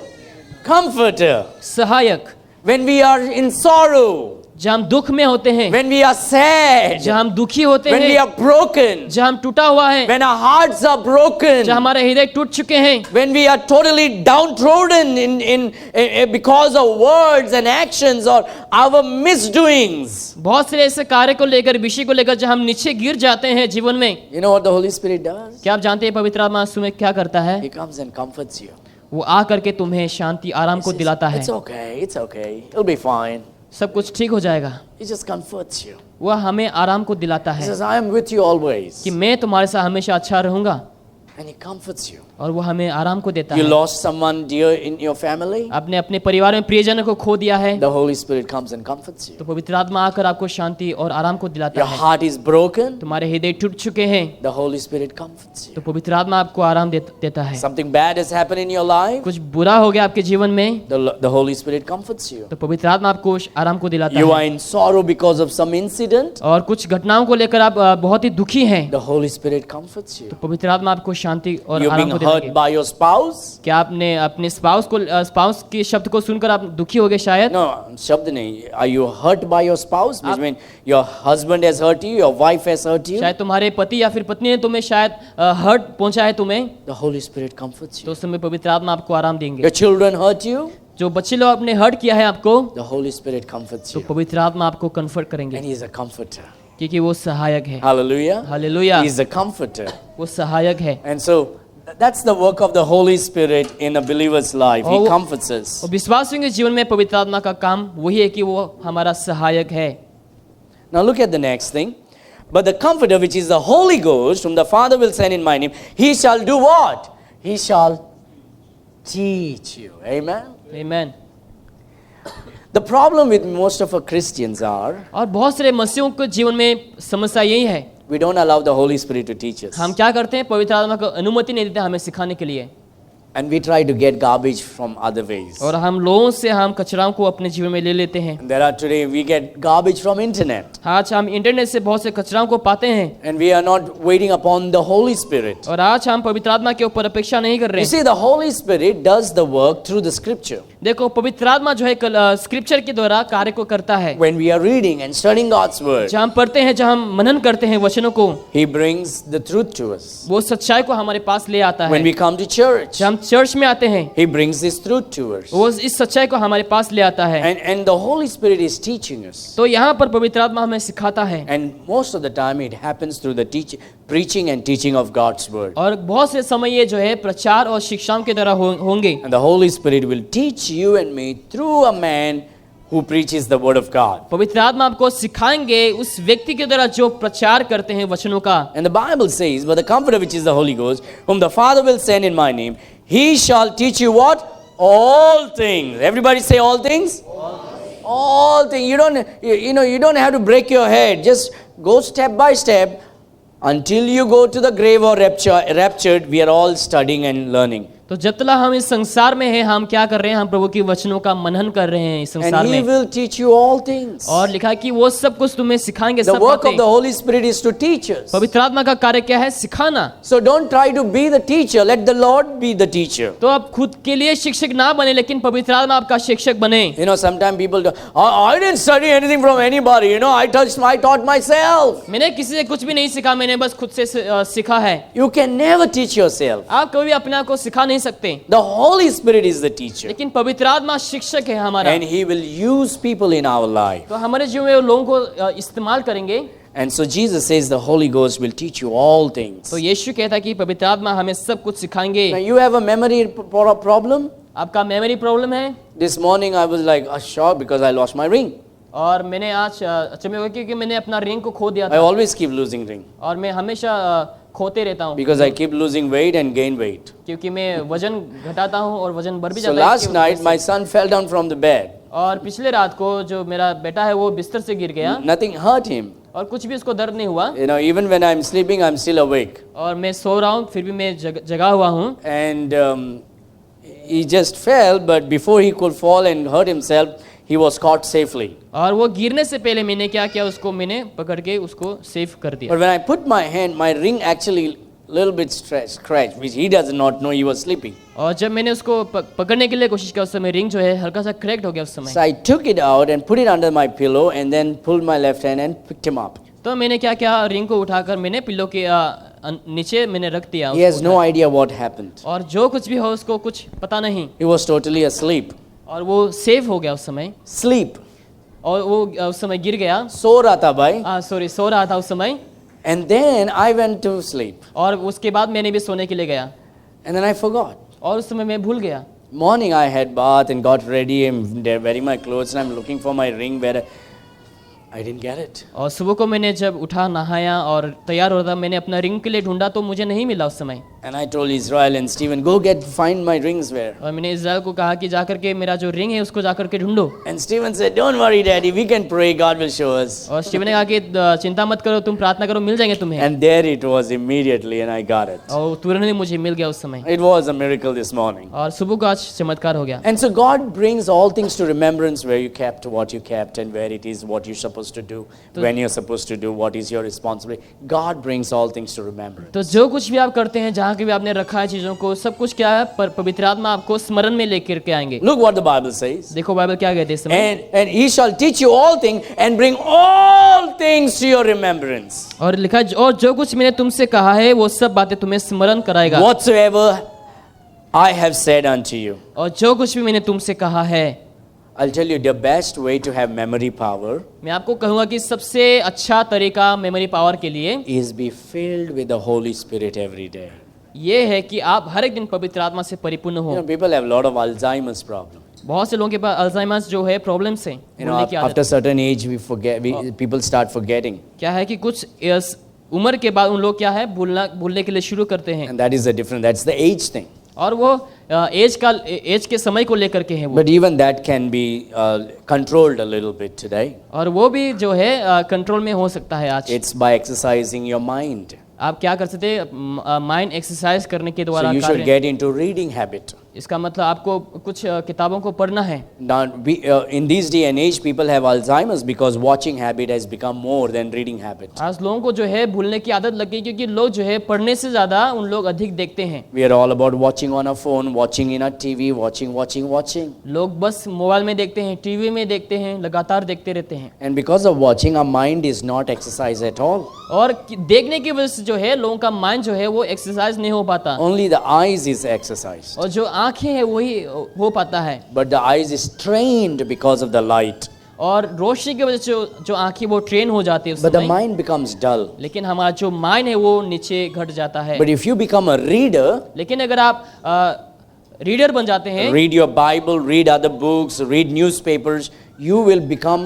Comforter. सहायक। When we are in sorrow, जहाँ हम दुख में होते हैं, when we are sad, जहाँ हम दुखी होते when we हैं, are broken, जहाँ हम टूटा हुआ है, when our hearts are broken, जहाँ हमारे हृदय टूट चुके हैं, when we are totally downtrodden in because of words and actions or our misdoings. बहुत से ऐसे कार्य को लेकर, विषय को लेकर जहाँ हम नीचे गिर जाते हैं जीवन में। You know what the Holy Spirit does? क्या आप जानते हैं पवित्र आत्मा तुम्हें क्या करता है? He comes and comforts you. वो आ करके तुम्हें शांति आराम को He says, दिलाता है। it's okay, it'll be fine. सब कुछ ठीक हो जाएगा। He just comforts you. वह हमें आराम को दिलाता He है says, I am with you always. कि मैं तुम्हारे साथ हमेशा अच्छा रहूंगा, And he comforts you. और वो हमें आराम को देता You है। lost someone dear in your family? आपने अपने परिवार में प्रियजनों को खो दिया है, The Holy Spirit comes and comforts you. तो पवित्र आत्मा आकर आपको शांति और आराम को दिलाता Your है। heart is broken? तुम्हारे हृदय टूट चुके हैं, The Holy Spirit comforts you. तो पवित्र आत्मा आपको आराम देता है। Something bad has happened in your life? कुछ बुरा हो गया आपके जीवन में, The Holy Spirit comforts you. तो पवित्र आत्मा आपको आराम को दिलाता You are है। in sorrow because of some incident? और कुछ घटनाओं को लेकर आप बहुत ही दुखी हैं, The Holy Spirit comforts you. तो पवित्र आत्मा आपको शांति और You're आराम being को hurt देंगे। by your spouse? क्या आपने अपने स्पाउस के शब्द को सुनकर आप दुखी हो गए शायद? No, शब्द नहीं. Are you hurt by your spouse? Which means your husband has hurt you, your wife has hurt you? शायद तुम्हारे पति या फिर पत्नी ने तुम्हें शायद हर्ट पहुंचा है तुम्हें, The Holy Spirit comforts तो you. उस समय पवित्र आत्मा आपको आराम देंगे। Your children hurt you? जो बच्चे लोग आपने हर्ट किया है आपको, The Holy Spirit comforts तो you. पवित्र आत्मा आपको कंफर्ट करेंगे, And He is a comforter. क्योंकि वो सहायक है। Hallelujah. Hallelujah, He is a comforter. वो सहायक है। And so that's the work of the Holy Spirit in a believer's life. He Oh. comforts us. और विश्वासियों के जीवन में पवित्र आत्मा का काम वही है कि वो हमारा सहायक है। Now look at the next thing. But the Comforter, which is the Holy Ghost, whom the Father will send in my name, He shall do what? He shall teach you. Amen. Amen. The problem with most of our Christians are और बहुत सारे मसीहों के जीवन में समस्या यही है, we don't allow the Holy Spirit to teach us. हम क्या करते हैं, पवित्र आत्मा को अनुमति नहीं देते हमें सिखाने के लिए, And we try to get garbage from other ways. और हम लोगों से हम कचराओं को अपने जीवन में ले लेते हैं। And there are today we get garbage from internet. आज हम इंटरनेट से बहुत से कचराओं को पाते हैं, And we are not waiting upon the Holy Spirit. और आज हम पवित्र आत्मा के ऊपर अपेक्षा नहीं कर रहे You हैं। see, the Holy Spirit does the work through the scripture. देखो पवित्र आत्मा जो है स्क्रिप्चर के द्वारा कार्य को करता है। When we are reading and studying God's word, जहाँ हम पढ़ते हैं, जहाँ हम मनन करते हैं वचनों को, He brings the truth to us. वो सच्चाई को हमारे पास ले आता When है। we come to church, जब हम चर्च में आते हैं, He brings this truth to us. वो इस सच्चाई को हमारे पास ले आता है। And the Holy Spirit is teaching us. तो यहाँ पर पवित्र आत्मा हमें सिखाता है, And most of the time it happens through the preaching and teaching of God's word. और बहुत से समय ये जो है प्रचार और शिक्षाओं के द्वारा होंगे। And the Holy Spirit will teach you and me through a man who preaches the word of God. पवित्र आत्मा आपको सिखाएंगे उस व्यक्ति के द्वारा जो प्रचार करते हैं वचनों का। And the Bible says, but the Comforter, which is the Holy Ghost, whom the Father will send in my name, He shall teach you what? All things. Everybody say all things? All things. You don't have to break your head. Just go step by step until you go to the grave or raptured. We are all studying and learning. तो जब तक हम इस संसार में हैं, हम क्या कर रहे हैं, हम प्रभु की वचनों का मनन कर रहे हैं इस संसार And He में, will teach you all things. और लिखा है कि वो सब कुछ तुम्हें सिखाएंगे। The सब work of बातें। the Holy Spirit is to teach us. पवित्र आत्मा का कार्य क्या है? सिखाना। So don't try to be the teacher. Let the Lord be the teacher. तो आप खुद के लिए शिक्षक ना बने, लेकिन पवित्र आत्मा आपका शिक्षक बने। You know, sometimes people do, I didn't study anything from anybody. I taught myself. मैंने किसी से कुछ भी नहीं सीखा, मैंने बस खुद से सीखा है। You can never teach yourself. आप कभी अपने आप को सिखा नहीं सकते, The Holy Spirit is the teacher. लेकिन पवित्र आत्मा शिक्षक है हमारा। And He will use people in our life. तो हमारे जीवन में वो लोगों को इस्तेमाल करेंगे। And so Jesus says the Holy Ghost will teach you all things. तो यीशु कहता है कि पवित्र आत्मा हमें सब कुछ सिखाएंगे। Now you have a memory problem? आपका मेमोरी प्रॉब्लम है? This morning I was like shocked because I lost my ring. और मैंने आज अचंभे हुआ क्योंकि मैंने अपना रिंग को खो दिया I था, always keep losing ring और मैं हमेशा खोते रहता हूँ, because I keep losing weight and gain weight. क्योंकि मैं वजन घटाता हूँ और वजन बढ़ भी So जाता है last इसकी वजह night से। my son fell down from the bed. और पिछले रात को जो मेरा बेटा है वो बिस्तर से गिर गया, Nothing hurt him. और कुछ भी उसको दर्द नहीं हुआ, Even when I'm sleeping, I'm still awake. और मैं सो रहा हूँ फिर भी मैं जगा हुआ हूँ। And he just fell, but before he could fall and hurt himself, he was caught safely. और वो गिरने से पहले मैंने क्या किया, उसको मैंने पकड़ के उसको सेफ कर दिया। But when I put my hand, my ring actually little bit scratched, which he does not know he was sleeping. और जब मैंने उसको पकड़ने के लिए कोशिश किया, उस समय रिंग जो है हल्का सा क्रैक्ड हो गया उस समय। So I took it out and put it under my pillow and then pulled my left hand and picked him up. तो मैंने क्या किया, रिंग को उठाकर मैंने पिल्लो के नीचे मैंने रख दिया He has उसको no idea what happened. और जो कुछ भी हो उसको कुछ पता नहीं, He was totally asleep. और वो सेफ हो गया उस समय, Sleep. और वो उस समय गिर गया। सो रहा था भाई. सॉरी, सो रहा था उस समय, And then I went to sleep. और उसके बाद मैंने भी सोने के लिए गया, And then I forgot. और उस समय मैं भूल गया। Morning I had bath and got ready and wearing my clothes and I'm looking for my ring where I didn't get it. और सुबह को मैंने जब उठा, नहाया और तैयार हो रहा था, मैंने अपना रिंग के लिए ढूंढा तो मुझे नहीं मिला उस समय। And I told Israel and Stephen, go find my rings where. और मैंने इज़राइल को कहा कि जाकर के मेरा जो रिंग है उसको जाकर के ढूंढो। And Stephen said, don't worry daddy, we can pray, God will show us. और स्टीवन ने कहा कि चिंता मत करो, तुम प्रार्थना करो, मिल जाएंगे तुम्हें। And there it was immediately and I got it. और तुरंत ही मुझे मिल गया उस समय, It was a miracle this morning. और सुबह को आज चमत्कार हो गया। And so God brings all things to remembrance, where you kept, what you kept, and where it is, what you're supposed to do, when you're supposed to do, what is your responsibility. God brings all things to remembrance. तो जो कुछ भी आप करते हैं, जहाँ के भी आपने रखा है चीजों को, सब कुछ क्या है, पवित्र आत्मा आपको स्मरण में लेकर के आएंगे। Look what the Bible says. देखो बाइबल क्या कहते हैं इस समय। And He shall teach you all things and bring all things to your remembrance. और लिखा, और जो कुछ मैंने तुमसे कहा है वो सब बातें तुम्हें स्मरण कराएगा। Whatsoever I have said unto you. और जो कुछ भी मैंने तुमसे कहा है, I'll tell you the best way to have memory power मैं आपको कहूंगा कि सबसे अच्छा तरीका मेमोरी पावर के लिए is be filled with the Holy Spirit every day. ये है कि आप हर एक दिन पवित्र आत्मा से परिपूर्ण हो। People have a lot of Alzheimer's problem. बहुत से लोगों के पास अल्जाइमर्स जो है प्रॉब्लम्स हैं, भूलने की आदत। After certain age we forget, people start forgetting. क्या है कि कुछ उम्र के बाद उन लोग क्या है भूलने के लिए शुरू करते हैं, And that is the difference. That's the age thing. और वो एज के समय को लेकर के हैं वो। But even that can be controlled a little bit today. और वो भी जो है कंट्रोल में हो सकता है आज। It's by exercising your mind. आप क्या कर सकते हैं माइंड एक्सरसाइज करने के So द्वारा you should कार्य। get into reading habit. इसका मतलब आपको कुछ किताबों को पढ़ना है। Now, in these day and age, people have Alzheimer's because watching habit has become more than reading habit. आज लोगों को जो है भूलने की आदत लग गई क्योंकि लोग जो है पढ़ने से ज्यादा उन लोग अधिक देखते हैं। We are all about watching on our phone, watching in our TV, watching. लोग बस मोबाइल में देखते हैं, टीवी में देखते हैं, लगातार देखते रहते हैं। And because of watching, our mind is not exercised at all. और देखने की वजह से जो है लोगों का माइंड जो है वो एक्सरसाइज नहीं हो पाता। Only the eyes is exercised. और जो आंखें हैं वही हो पाता है। But the eyes is trained because of the light. और रोशनी की वजह से जो आंखें वो ट्रेन हो जाती है उस But the समय। mind becomes dull. लेकिन हमारा जो माइंड है वो नीचे घट जाता है। But if you become a reader, लेकिन अगर आप रीडर बन जाते हैं, read your Bible, read other books, read newspapers, you will become,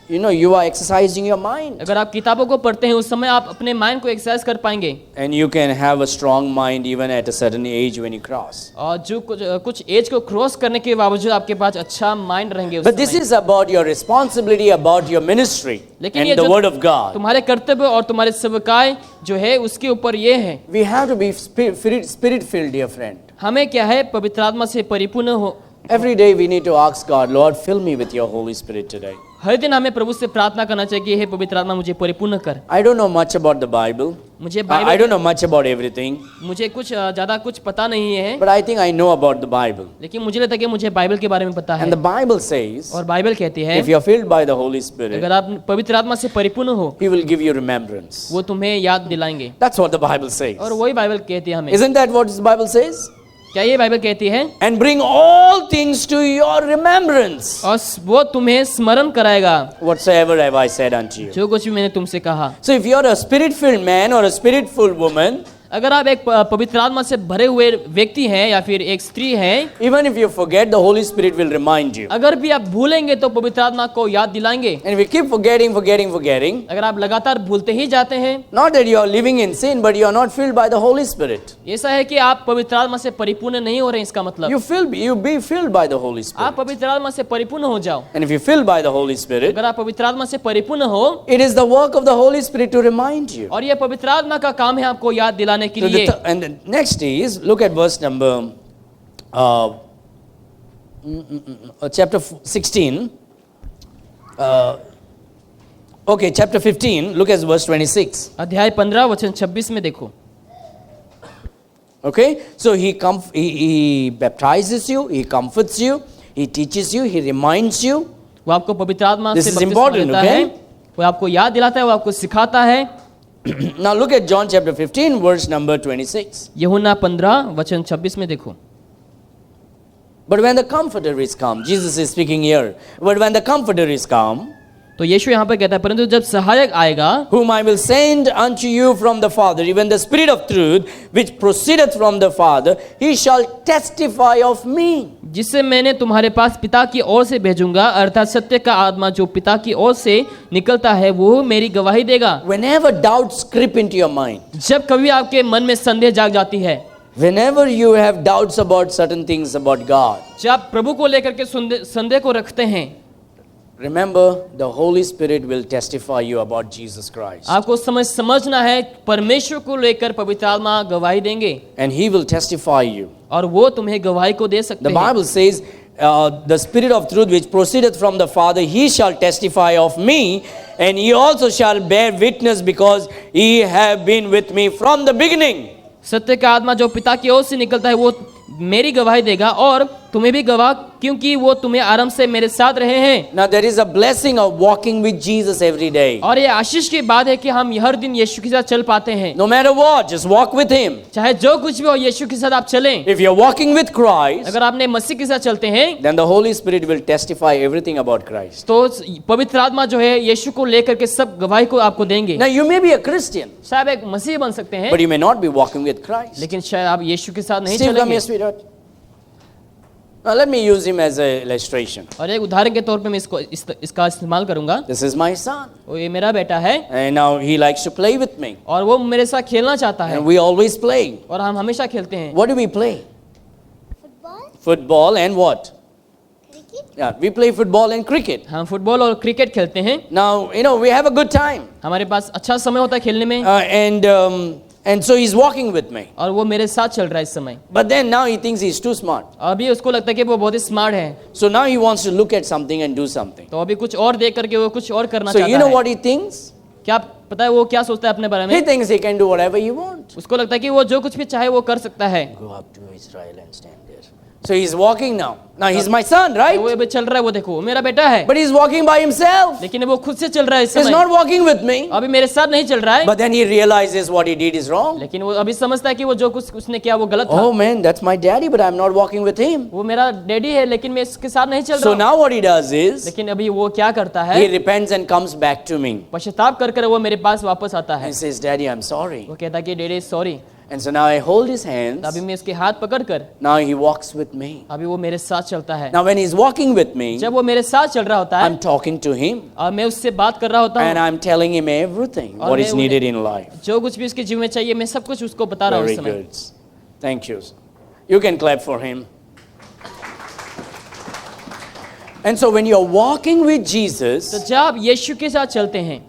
you are exercising your mind. अगर आप किताबों को पढ़ते हैं उस समय आप अपने माइंड को एक्सरसाइज कर पाएंगे। And you can have a strong mind even at a certain age when you cross. और जो कुछ एज को क्रॉस करने के बावजूद आपके पास अच्छा माइंड रहेंगे उस But this समय। is about your responsibility, about your ministry लेकिन ये and the जो word of God. तुम्हारे कर्तव्य और तुम्हारे सेवकाई जो है उसके ऊपर ये है। We have to be spirit filled, dear friend. हमें क्या है पवित्र आत्मा से परिपूर्ण हो। Every day we need to ask God, Lord, fill me with your Holy Spirit today. हर दिन हमें प्रभु से प्रार्थना करना चाहिए कि हे पवित्र आत्मा मुझे परिपूर्ण कर। I don't know much about the Bible. मुझे I don't know much about everything, मुझे कुछ ज्यादा कुछ पता नहीं है, but I think I know about the Bible. लेकिन मुझे लगता है कि मुझे बाइबल के बारे में पता है। And the Bible says, और बाइबल कहती है if you are filled by the Holy Spirit, अगर आप पवित्र आत्मा से परिपूर्ण हो He will give you remembrance. वो तुम्हें याद दिलाएंगे। That's what the Bible says. और वही बाइबल कहती है हमें। Isn't that what the Bible says? क्या ये बाइबल कहती है? And bring all things to your remembrance. और वो तुम्हें स्मरण कराएगा Whatsoever have I said unto you. जो कुछ भी मैंने तुमसे कहा। So if you are a spirit-filled man or a spirit-filled woman, अगर आप एक पवित्र आत्मा से भरे हुए व्यक्ति हैं या फिर एक स्त्री हैं, even if you forget, the Holy Spirit will remind you. अगर भी आप भूलेंगे तो पवित्र आत्मा को याद दिलाएंगे। And if you keep forgetting, अगर आप लगातार भूलते ही जाते हैं, not that you are living in sin, but you are not filled by the Holy Spirit. ऐसा है कि आप पवित्र आत्मा से परिपूर्ण नहीं हो रहे। इसका मतलब You be filled by the Holy Spirit. आप पवित्र आत्मा से परिपूर्ण हो जाओ। And if you filled by the Holy Spirit, अगर आप पवित्र आत्मा से परिपूर्ण हो, it is the work of the Holy Spirit to remind you. और ये पवित्र आत्मा का काम है आपको याद दिलाने के So लिए। and the next is, look at verse number chapter 16. Okay, chapter 15, look at verse 26. अध्याय 15 वचन 26 में देखो। Okay, so he baptizes you, he comforts you, he teaches you, he reminds you. वो आपको पवित्र आत्मा This से is बपतिस्मा important, देता okay? है, वो आपको याद दिलाता है, वो आपको सिखाता है। Now look at John chapter 15, verse number 26. यूहन्ना 15 वचन 26 में देखो। But when the Comforter is come, Jesus is speaking here. But when the Comforter is come, तो यीशु यहाँ पर कहता है परंतु जब सहायक आएगा, whom I will send unto you from the Father, even the Spirit of truth, which proceedeth from the Father, he shall testify of me. जिससे मैंने तुम्हारे पास पिता की ओर से भेजूंगा, अर्थात सत्य का आत्मा जो पिता की ओर से निकलता है वो मेरी गवाही देगा। Whenever doubts creep into your mind, जब कभी आपके मन में संदेह जाग जाती है, whenever you have doubts about certain things about God, जब आप प्रभु को लेकर के संदेह को रखते हैं, remember the Holy Spirit will testify you about Jesus Christ. आपको समझना है परमेश्वर को लेकर पवित्र आत्मा गवाही देंगे And he will testify you. और वो तुम्हें गवाही को दे सकते The हैं। Bible says, the Spirit of truth which proceedeth from the Father, he shall testify of me, and he also shall bear witness, because ye have been with me from the beginning. सत्य का आत्मा जो पिता की ओर से निकलता है वो मेरी गवाही देगा और तुम्हें भी गवाह, क्योंकि वो तुम्हें आरंभ से मेरे साथ रहे हैं। Now there is a blessing of walking with Jesus every day. और ये आशीष की बात है कि हम हर दिन यीशु के साथ चल पाते हैं। No matter what, just walk with him. चाहे जो कुछ भी हो यीशु के साथ आप चलें। If you're walking with Christ, अगर आपने मसीह के साथ चलते हैं then the Holy Spirit will testify everything about Christ. तो पवित्र आत्मा जो है यीशु को लेकर के सब गवाही को आपको देंगे। Now you may be a Christian, शायद एक मसीह बन सकते हैं but you may not be walking with Christ. लेकिन शायद आप यीशु के साथ नहीं Steve, come here, चलेंगे। sweetheart. Now let me use him as an illustration. और एक उदाहरण के तौर पे मैं इसका इस्तेमाल करूंगा। This is my son, वो ये मेरा बेटा है and now he likes to play with me, और वो मेरे साथ खेलना चाहता है and we always play. और हम हमेशा खेलते हैं। What do we play? Football? football and what? Yeah, we play football and cricket. हम फुटबॉल और क्रिकेट खेलते हैं। Now, we have a good time. हमारे पास अच्छा समय होता है खेलने में। And so he's walking with me. और वो मेरे साथ चल रहा है इस समय। But then now he thinks he's too smart. अभी उसको लगता है कि वो बहुत ही स्मार्ट है। So now he wants to look at something and do something. तो अभी कुछ और देख करके वो कुछ और करना So चाहता you know है। what he thinks? क्या पता है वो क्या सोचता है अपने बारे He में? thinks he can do whatever he wants. उसको लगता है कि वो जो कुछ भी चाहे वो कर सकता है। Go up to Israel and stand there. So he's walking now. Now he's my son, right? वो अभी चल रहा है, वो देखो वो मेरा बेटा है। But he's walking by himself. लेकिन वो खुद से चल रहा है इस He's समय। not walking with me. अभी मेरे साथ नहीं चल रहा है। But then he realizes what he did is wrong. लेकिन वो अभी समझता है कि वो जो कुछ उसने किया वो गलत था। Oh man, that's my daddy, but I'm not walking with him. वो मेरा डैडी है लेकिन मैं इसके साथ नहीं चल So रहा। now what he does is, लेकिन अभी वो क्या करता है? he repents and comes back to me. पश्चाताप कर कर वो मेरे पास वापस आता है। And says, Daddy, I'm sorry. वो कहता है कि daddy sorry. And so now I hold his hands. अभी मैं इसके हाथ पकड़ कर Now he walks with me. अभी वो मेरे साथ चलता है। Now when he's walking with me, जब वो मेरे साथ चल रहा होता है I'm talking to him और मैं उससे बात कर रहा होता and हूँ, I'm telling him everything और what मैं is उन्हें- needed in life. जो कुछ भी उसके जीवन में चाहिए मैं सब कुछ उसको बता रहा हूँ Very उस समय। good. Thank you. You can clap for him. And so when you're walking with तो Jesus, जब आप यीशु के साथ चलते हैं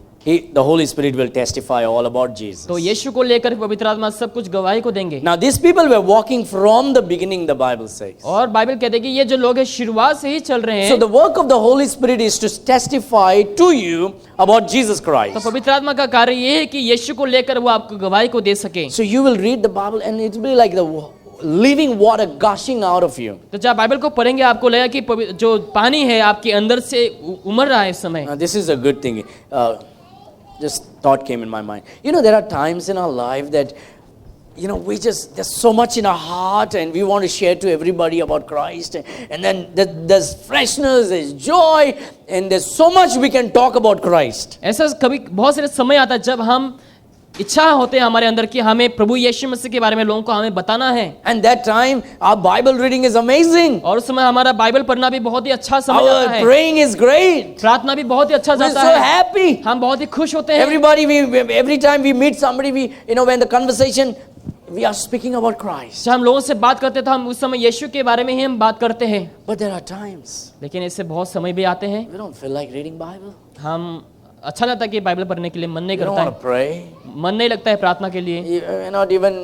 the Holy Spirit will testify all about Jesus. तो यीशु को लेकर पवित्र आत्मा सब कुछ गवाही को देंगे। Now these people were walking from the beginning, the Bible says. और बाइबल कहते हैं कि ये जो लोग हैं शुरुआत से ही चल रहे So हैं। the work of the Holy Spirit is to testify to you about Jesus तो Christ. पवित्र आत्मा का कार्य ये है कि यीशु को लेकर वो आपको गवाही को दे सके। So you will read the Bible and it will be like the living water gushing out of you. तो जब बाइबल को पढ़ेंगे आपको लगेगा कि जो पानी है आपके अंदर से उमड़ रहा है इस समय। Now this is a good thing. Just thought came in my mind. There are times in our life that there's so much in our heart and we want to share to everybody about Christ, and then there's freshness, there's joy, and there's so much we can talk about Christ. ऐसा कभी बहुत सारे समय आता है जब हम इच्छा होते हैं हमारे अंदर कि हमें प्रभु यीशु मसीह के बारे में लोगों को हमें बताना है। And that time our Bible reading is amazing. और उस समय हमारा बाइबल पढ़ना भी बहुत ही अच्छा समय जाता Our है। praying is great. प्रार्थना भी बहुत ही अच्छा We're जाता so है। happy. हम बहुत ही खुश होते हैं। Every time we meet somebody, when the conversation, we are speaking about Christ. जब हम लोगों से बात करते तो हम उस समय यीशु के बारे में ही हम बात करते हैं। But there are times लेकिन इससे बहुत समय भी आते हैं we don't feel like reading Bible. हम अच्छा लगता है कि बाइबल पढ़ने के लिए मन नहीं We don't करता want to है, pray. मन नहीं लगता है प्रार्थना के लिए, Not even,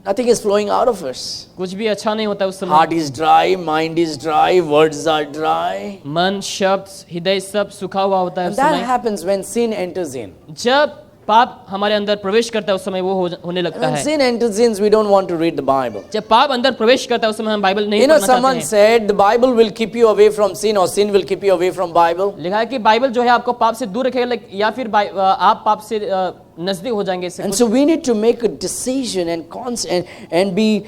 nothing is flowing out of us. कुछ भी अच्छा नहीं होता है उस समय। Heart is dry, mind is dry, words are dry. मन, शब्द, हृदय सब सूखा हुआ होता है And उस that समय। happens when sin enters in. जब पाप हमारे अंदर प्रवेश करता है उस समय वो होने लगता When है। sin enters in, we don't want to read the Bible. जब पाप अंदर प्रवेश करता है उस समय हम बाइबल नहीं पढ़ना Someone चाहते हैं। said the Bible will keep you away from sin, or sin will keep you away from Bible. लिखा है कि बाइबल जो है आपको पाप से दूर रखेगा या फिर आप पाप से नजदीक हो जाएंगे इससे And कुछ। so we need to make a decision and be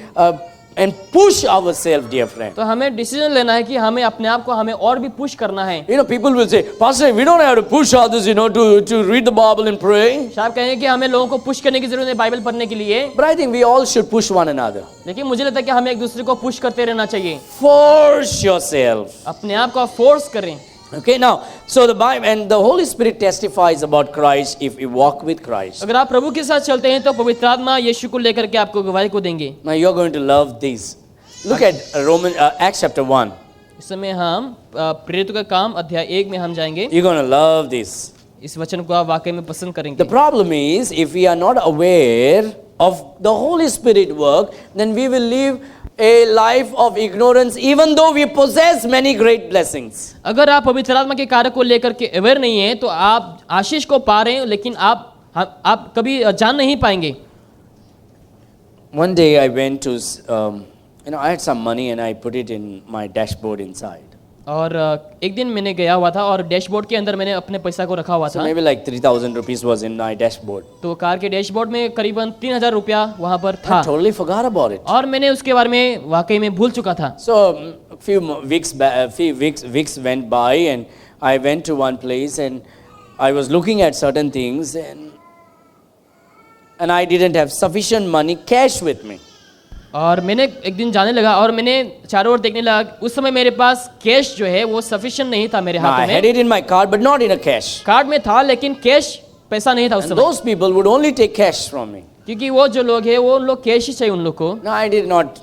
and push ourselves, dear friend. तो हमें डिसीजन लेना है कि हमें अपने आप को हमें और भी पुश करना है। People will say, Pastor, we don't have to push others, to read the Bible and pray. आप कहेंगे कि हमें लोगों को पुश करने की जरूरत है बाइबल पढ़ने के लिए, But I think we all should push one another. लेकिन मुझे लगता है कि हमें एक दूसरे को पुश करते रहना चाहिए। Force yourself. अपने आप को फोर्स करें। Okay, now, so the Bible and the Holy Spirit testifies about Christ if we walk with Christ. अगर आप प्रभु के साथ चलते हैं तो पवित्र आत्मा यीशु को लेकर के आपको गवाही को देंगे। Now you're going to love these. Look at Acts chapter 1. इस समय हम प्रेरितों का काम अध्याय 1 में हम जाएंगे। You're going to love this. इस वचन को आप वाकई में पसंद The करेंगे। problem is, if we are not aware of the Holy Spirit work, then we will live a life of ignorance, even though we possess many great blessings. अगर आप पवित्र आत्मा के कार्य को लेकर के अवेयर नहीं है तो आप आशीष को पा रहे हैं लेकिन आप कभी जान नहीं पाएंगे। One day I went to, I had some money and I put it in my dashboard inside. और एक दिन मैंने गया हुआ था और डैशबोर्ड के अंदर मैंने अपने पैसा को रखा हुआ So था। maybe like 3,000 rupees was in my dashboard. तो कार के डैशबोर्ड में करीबन 3,000 रुपया वहां पर था I totally forgot about it. और मैंने उसके बारे में वाकई में भूल चुका था। So a few weeks went by and I went to one place and I was looking at certain things and I didn't have sufficient money cash with me. और मैंने एक दिन जाने लगा और मैंने चारों ओर देखने लगा। उस समय मेरे पास कैश जो है वो सफिशिएंट नहीं था मेरे Now, I हाथों had में। it in my card but not in a cash. Card में था लेकिन कैश पैसा नहीं था उस And समय, those people would only take cash from me. क्योंकि वो जो लोग हैं वो उन लोग कैश ही चाहिए उन लोग को। No, I did not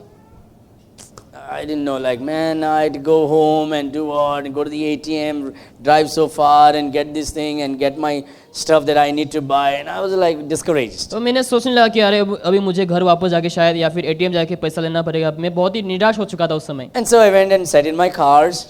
I didn't know, like, man, I'd go home and do what, and go to the ATM, drive so far and get this thing and get my stuff that I need to buy. And I was like discouraged. तो मैंने सोचने लगा कि अरे अभी मुझे घर वापस जाके शायद या फिर एटीएम जाके पैसा लेना पड़ेगा। मैं बहुत ही निराश हो चुका था उस समय। And so I went and sat in my cars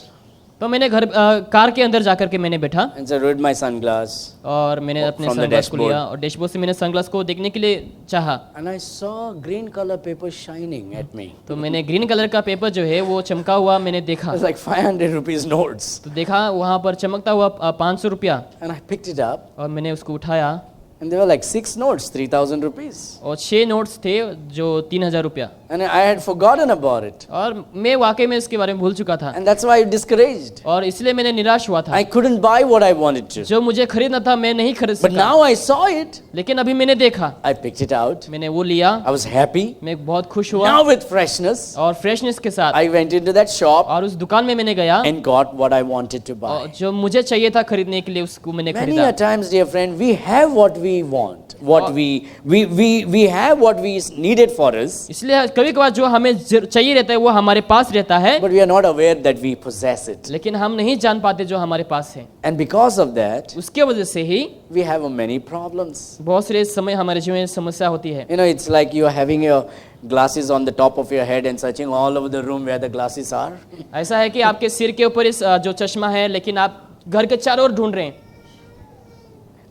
तो मैंने कार के अंदर जाकर के मैंने बैठा and so removed my sunglass. और मैंने अपने From the सनग्लास को dashboard. लिया और डैशबोर्ड से मैंने सनग्लास को देखने के लिए चाहा। And I saw green color paper shining at me. तो मैंने ग्रीन कलर का पेपर जो है वो चमका हुआ मैंने It देखा। was like 500 rupees notes. तो देखा वहाँ पर चमकता हुआ 500 रुपया And I picked it up और मैंने उसको उठाया and there were like 6 notes, 3,000 rupees. और 6 नोट्स थे जो 3000 रुपया। And I had forgotten about it. और मैं वाकई में इसके बारे में भूल चुका था And that's why I discouraged. और इसलिए मैंने निराश हुआ था। I couldn't buy what I wanted to. जो मुझे खरीदना था मैं नहीं खरीद But सका, now I saw it. लेकिन अभी मैंने देखा, I picked it out. मैंने वो लिया, I was happy. मैं बहुत खुश हुआ Now with freshness, और फ्रेशनेस के साथ I went into that shop और उस दुकान में मैंने गया and got what I wanted to और buy. जो मुझे चाहिए था खरीदने के लिए उसको मैंने Many खरीदा। a times, dear friend, we have what we want. What we have what we is needed for us, इसलिए कभी कभार जो हमें चाहिए रहता है वो हमारे पास रहता है, but we are not aware that we possess it. लेकिन हम नहीं जान पाते जो हमारे पास है। And because of that, उसके वजह से ही we have many problems. बहुत सारे समय हमारे जीवन में समस्या होती है। You know, it's like you are having your glasses on the top of your head and searching all over the room where the glasses are. ऐसा है कि आपके सिर के ऊपर इस जो चश्मा है, लेकिन आप घर के चारों ओर ढूंढ रहे हैं।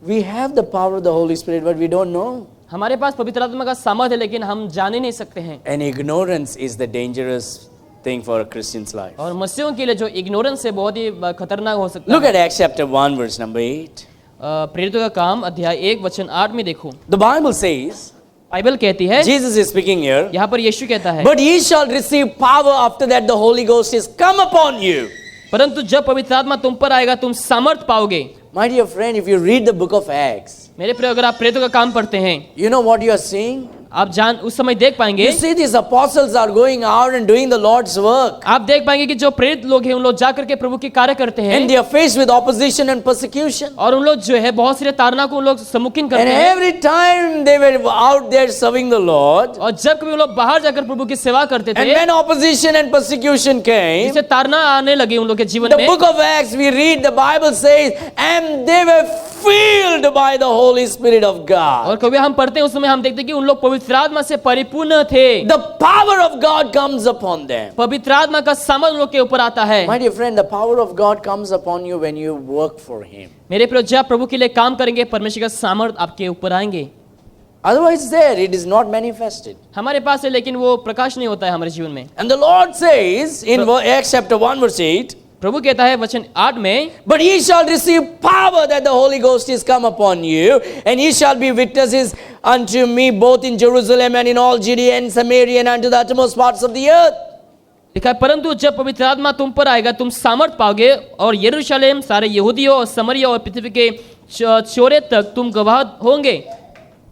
We have the power of the Holy Spirit, but we don't know. हमारे पास पवित्र आत्मा का सामर्थ है, लेकिन हम जान ही नहीं सकते हैं। And ignorance is the dangerous thing for a Christian's life. और मसीहों के लिए जो इग्नोरेंस है बहुत ही खतरनाक हो सकता Look है। at Acts chapter 1 verse number 8. प्रेरितों का काम अध्याय 1 वचन 8 में देखो, The Bible says, बाइबल कहती है, Jesus is speaking here, यहाँ पर यीशु कहता है, but ye shall receive power after that the Holy Ghost is come upon you. परंतु जब पवित्र आत्मा तुम पर आएगा तुम सामर्थ पाओगे। My dear friend, if you read the book of Acts, मेरे प्रिय, अगर आप प्रेरितों का काम पढ़ते हैं, you know what you are seeing? आप उस समय देख पाएंगे, You see these apostles are going out and doing the Lord's work. आप देख पाएंगे कि जो प्रेरित लोग हैं उन लोग जाकर के प्रभु के कार्य करते हैं, And they are faced with opposition and persecution. और उन लोग जो है बहुत सारे ताड़ना को उन लोग सम्मुखीन And करते हैं। every time they were out there serving the Lord, और जब कभी उन लोग बाहर जाकर प्रभु की सेवा करते and थे, when opposition and persecution came, जिससे ताड़ना आने लगे उन लोग के जीवन the में, book of Acts we read, the Bible says, and they were filled by the Holy Spirit of God. और कभी हम पढ़ते हैं उस समय हम देखते हैं कि उन लोग पवित्र आत्मा से परिपूर्ण थे। The power of God comes upon them. पवित्र आत्मा का सामर्थ उन लोग के ऊपर आता है। My dear friend, the power of God comes upon you when you work for Him. मेरे प्रिय, जब प्रभु के लिए काम करेंगे परमेश्वर का सामर्थ आपके ऊपर आएंगे। Otherwise, there it is not manifested. हमारे पास है लेकिन वो प्रकाश नहीं होता है हमारे जीवन में। And the Lord says in Acts chapter 1 verse 8, प्रभु कहता है वचन 8 में, but ye shall receive power that the Holy Ghost is come upon you, and ye shall be witnesses unto me both in Jerusalem and in all Judea and Samaria and unto the uttermost parts of the earth. लिखा है, परंतु जब पवित्र आत्मा तुम पर आएगा तुम सामर्थ पाओगे और यरूशलेम सारे यहूदियों और समरिया और पृथ्वी के चौरे तक तुम गवाह होंगे।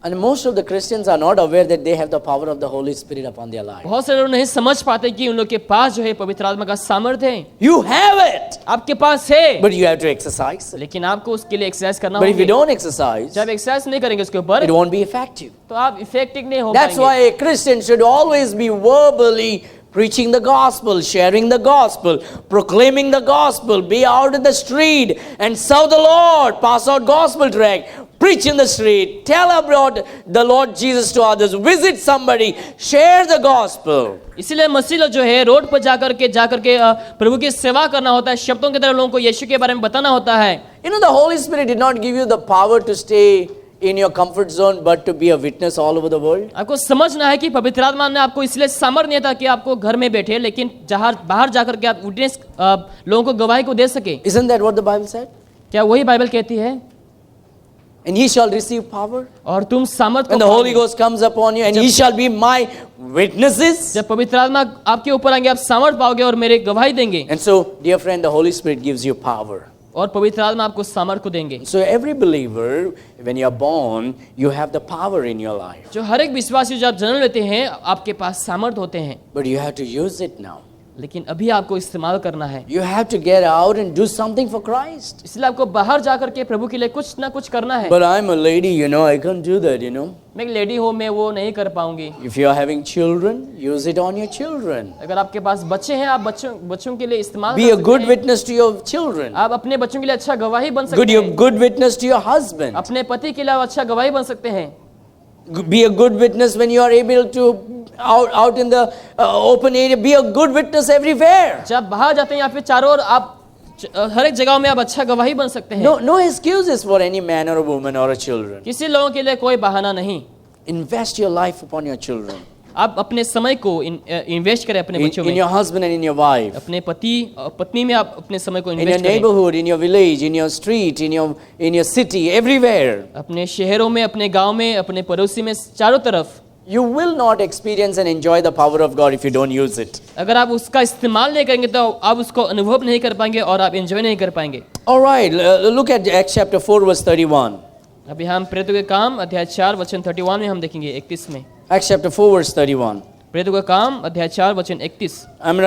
And most of the Christians are not aware that they have the power of the Holy Spirit upon their life. बहुत सारे लोग नहीं समझ पाते कि उन लोग के पास जो है पवित्र आत्मा का सामर्थ है। You have it, आपके पास है, but you have to exercise it. लेकिन आपको उसके लिए एक्सरसाइज करना But if you होगा। don't exercise, जब एक्सरसाइज नहीं करेंगे उसके ऊपर it won't be effective. तो आप इफेक्टिव नहीं हो That's पाएंगे। why a Christian should always be verbally preaching the gospel, sharing the gospel, proclaiming the gospel, be out in the street and serve the Lord, pass out gospel tract, preach in the street, tell about the Lord Jesus to others, visit somebody, share the gospel. इसीलिए मसीह लोग जो है road पर जाकर के प्रभु की सेवा करना होता है, शब्दों की तरह लोगों को यीशु के बारे में बताना होता है। You know, the Holy Spirit did not give you the power to stay in your comfort zone, but to be a witness all over the world. आपको समझना है कि पवित्र आत्मा ने आपको इसलिए सामर्थ्य नहीं था कि आपको घर में बैठे, लेकिन जहाँ बाहर जाकर के आप विटनेस लोगों को गवाही को दे सके। Isn't that what the Bible said? क्या वही बाइबल कहती है? And ye shall receive power और तुम सामर्थ when the Holy Ghost comes upon you, and ye shall be my witnesses. जब पवित्र आत्मा आपके ऊपर आएंगे आप सामर्थ पाओगे और मेरे गवाही देंगे। And so, dear friend, the Holy Spirit gives you power. और पवित्र आत्मा आपको सामर्थ को देंगे। So every believer, when you are born, you have the power in your life. जो हर एक विश्वासी जब जन्म लेते हैं आपके पास सामर्थ होते हैं, But you have to use it now. लेकिन अभी आपको इस्तेमाल करना है। You have to get out and do something for Christ. इसलिए आपको बाहर जाकर के प्रभु के लिए कुछ ना कुछ करना है। But I'm a lady, I can't do that, मैं एक लेडी हूँ, मैं वो नहीं कर पाऊंगी। If you are having children, use it on your children. अगर आपके पास बच्चे हैं, आप बच्चों के लिए इस्तेमाल Be कर a सकते good हैं। witness to your children. आप अपने बच्चों के लिए अच्छा गवाही बन सकते हैं। Good witness to your husband. अपने पति के लिए आप अच्छा गवाही बन सकते हैं। Be a good witness when you are able to out in the open area. Be a good witness everywhere. जब बाहर जाते हैं या फिर चारों ओर, आप हर एक जगह में आप अच्छा गवाही बन सकते हैं। No excuses for any man or a woman or a children. किसी लोगों के लिए कोई बहाना नहीं। Invest your life upon your children. आप अपने समय को इन्वेस्ट करें अपने बच्चों In में, your husband and in your wife. अपने पति पत्नी में आप अपने समय को In your इन्वेस्ट करें। neighborhood, in your village, in your street, in your city, everywhere. अपने शहरों में, अपने गांव में, अपने पड़ोसी में, चारों तरफ। You will not experience and enjoy the power of God if you don't use it. अगर आप उसका इस्तेमाल नहीं करेंगे तो आप उसको अनुभव नहीं कर पाएंगे और आप एंजॉय नहीं कर पाएंगे। All right, look at Acts chapter 4 verse 31. अभी हम प्रेरितों के काम अध्याय 4 वचन 31 में हम देखेंगे 31 में। Acts chapter 4 verse 31. प्रेरितों का काम अध्याय 4 वचन 31। I'm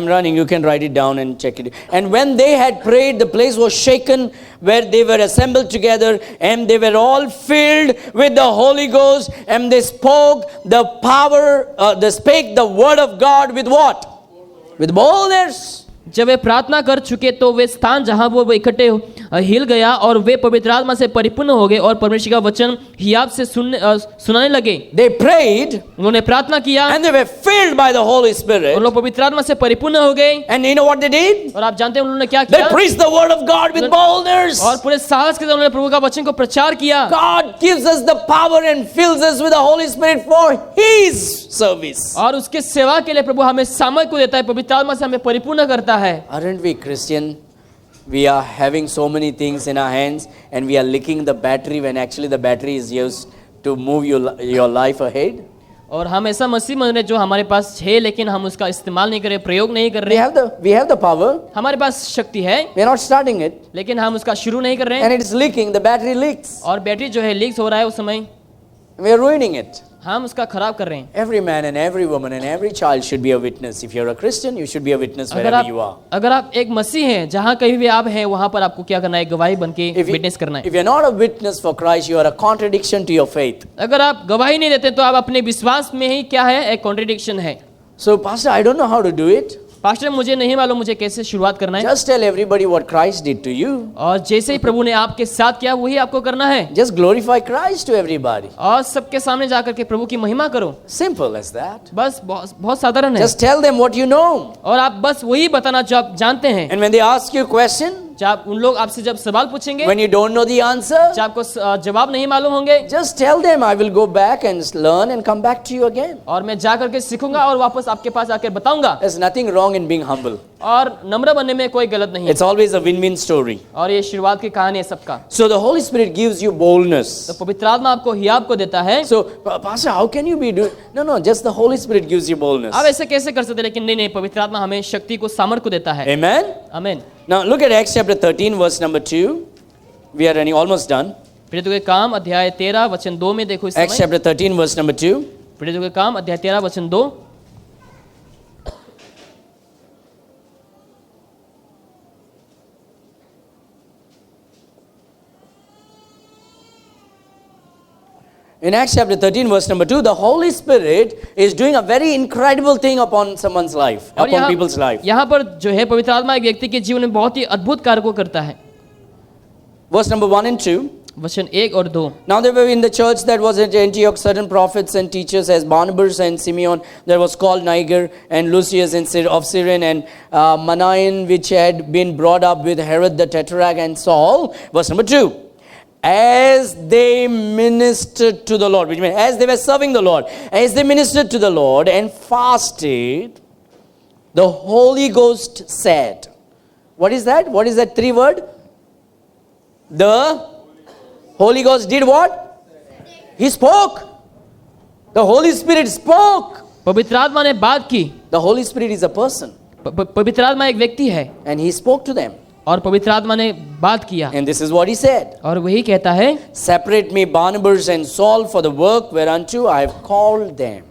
running, you can write it down and check it. And when they had prayed, the place was shaken where they were assembled together, and they were all filled with the Holy Ghost, and they spoke they spake the word of God with what? With boldness. जब वे प्रार्थना कर चुके तो वे स्थान जहां वो इकट्ठे हिल गया और वे पवित्र आत्मा से परिपूर्ण हो गए और परमेश्वर का वचन हियाब से सुनाने लगे। They prayed उन्होंने प्रार्थना किया and they were filled by the Holy Spirit. और लोग पवित्र आत्मा से परिपूर्ण हो गए। And you know what they did? और आप जानते हैं उन्होंने क्या They किया? preached the word of God with boldness. और पूरे साहस के साथ उन्होंने प्रभु का वचन को प्रचार किया। God gives us the power and fills us with the Holy Spirit for His service. और उसके सेवा के लिए प्रभु हमें सामर्थ्य को देता है, पवित्र आत्मा से हमें परिपूर्ण करता है। Aren't we Christian? We are having so many things in our hands and we are licking the battery when actually the battery is used to move your life ahead. और हम ऐसा मसीह मन रहे जो हमारे पास है लेकिन हम उसका इस्तेमाल नहीं कर रहे, प्रयोग नहीं कर रहे। We have the power. हमारे पास शक्ति है We are not starting it. लेकिन हम उसका शुरू नहीं कर रहे And हैं it is leaking. The battery leaks. और बैटरी जो है लीक हो रहा है उस समय We are ruining it. हम उसका खराब कर रहे हैं। Every man and every woman and every child should be a witness. If you're a Christian, you should be a witness wherever you are. अगर आप एक मसीह हैं, जहाँ कहीं भी आप हैं वहाँ पर आपको क्या करना है? गवाही बन के विटनेस करना है। If you're not a witness for Christ, you are a contradiction to your faith. अगर आप गवाही नहीं देते तो आप अपने विश्वास में ही क्या है? एक कॉन्ट्रडिक्शन है। So, Pastor, I don't know how to do it. Pastor मुझे नहीं मालूम मुझे कैसे शुरुआत करना है। Just tell everybody what Christ did to you. और जैसे ही प्रभु ने आपके साथ किया वही आपको करना है। Just glorify Christ to everybody. और सबके सामने जाकर के प्रभु की महिमा करो। Simple as that. बस बहुत साधारण है। Just tell them what you know. और आप बस वही बताना जो आप जानते हैं। And when they ask you a question, जब उन लोग आपसे जब सवाल पूछेंगे, when you don't know the answer, जब आपको जवाब नहीं मालूम होंगे, just tell them, I will go back and learn and come back to you again. और मैं जा करके सीखूंगा और वापस आपके पास आकर बताऊंगा। There's nothing wrong in being humble. और नम्र बनने में कोई गलत नहीं है। It's always a win-win story. और ये शुरुआत की कहानी है सबका। So the Holy Spirit gives you boldness. तो पवित्र आत्मा आपको हियाब को देता है। So, Pastor, how can you be doing? No, just the Holy Spirit gives you boldness. आप ऐसे कैसे कर सकते हैं? लेकिन नहीं, पवित्र आत्मा हमें शक्ति को, सामर्थ को देता है। Amen? आमीन। Now look at Acts chapter 13 verse number 2. We are running almost done. प्रेरितों के काम अध्याय 13 वचन 2 में देखो इस Acts समय। chapter 13 verse number 2. प्रेरितों के काम अध्याय 13 वचन 2। In Acts chapter 13 verse number 2, the Holy Spirit is doing a very incredible thing upon someone's life, और upon people's life. यहाँ पर जो है पवित्र आत्मा एक व्यक्ति के जीवन में बहुत ही अद्भुत कार्य को करता है। Verse number 1 and 2. वचन 1 और 2। Now there were in the church that was at Antioch certain prophets and teachers as Barnabas and Simeon, that was called Niger, and Lucius of Cyrene, and Manaen, which had been brought up with Herod the Tetrarch, and Saul. Verse number 2. As they ministered to the Lord, which means as they were serving the Lord, as they ministered to the Lord and fasted, the Holy Ghost said. What is that? What is that 3 word? The Holy Ghost did what? He spoke. The Holy Spirit spoke. पवित्र आत्मा ने बात की। The Holy Spirit is a person. पवित्र आत्मा एक व्यक्ति है। And he spoke to them. और पवित्र आत्मा ने बात किया। And this is what he said. और वही कहता है, Separate me Barnabas and Saul for the work whereunto I have called them.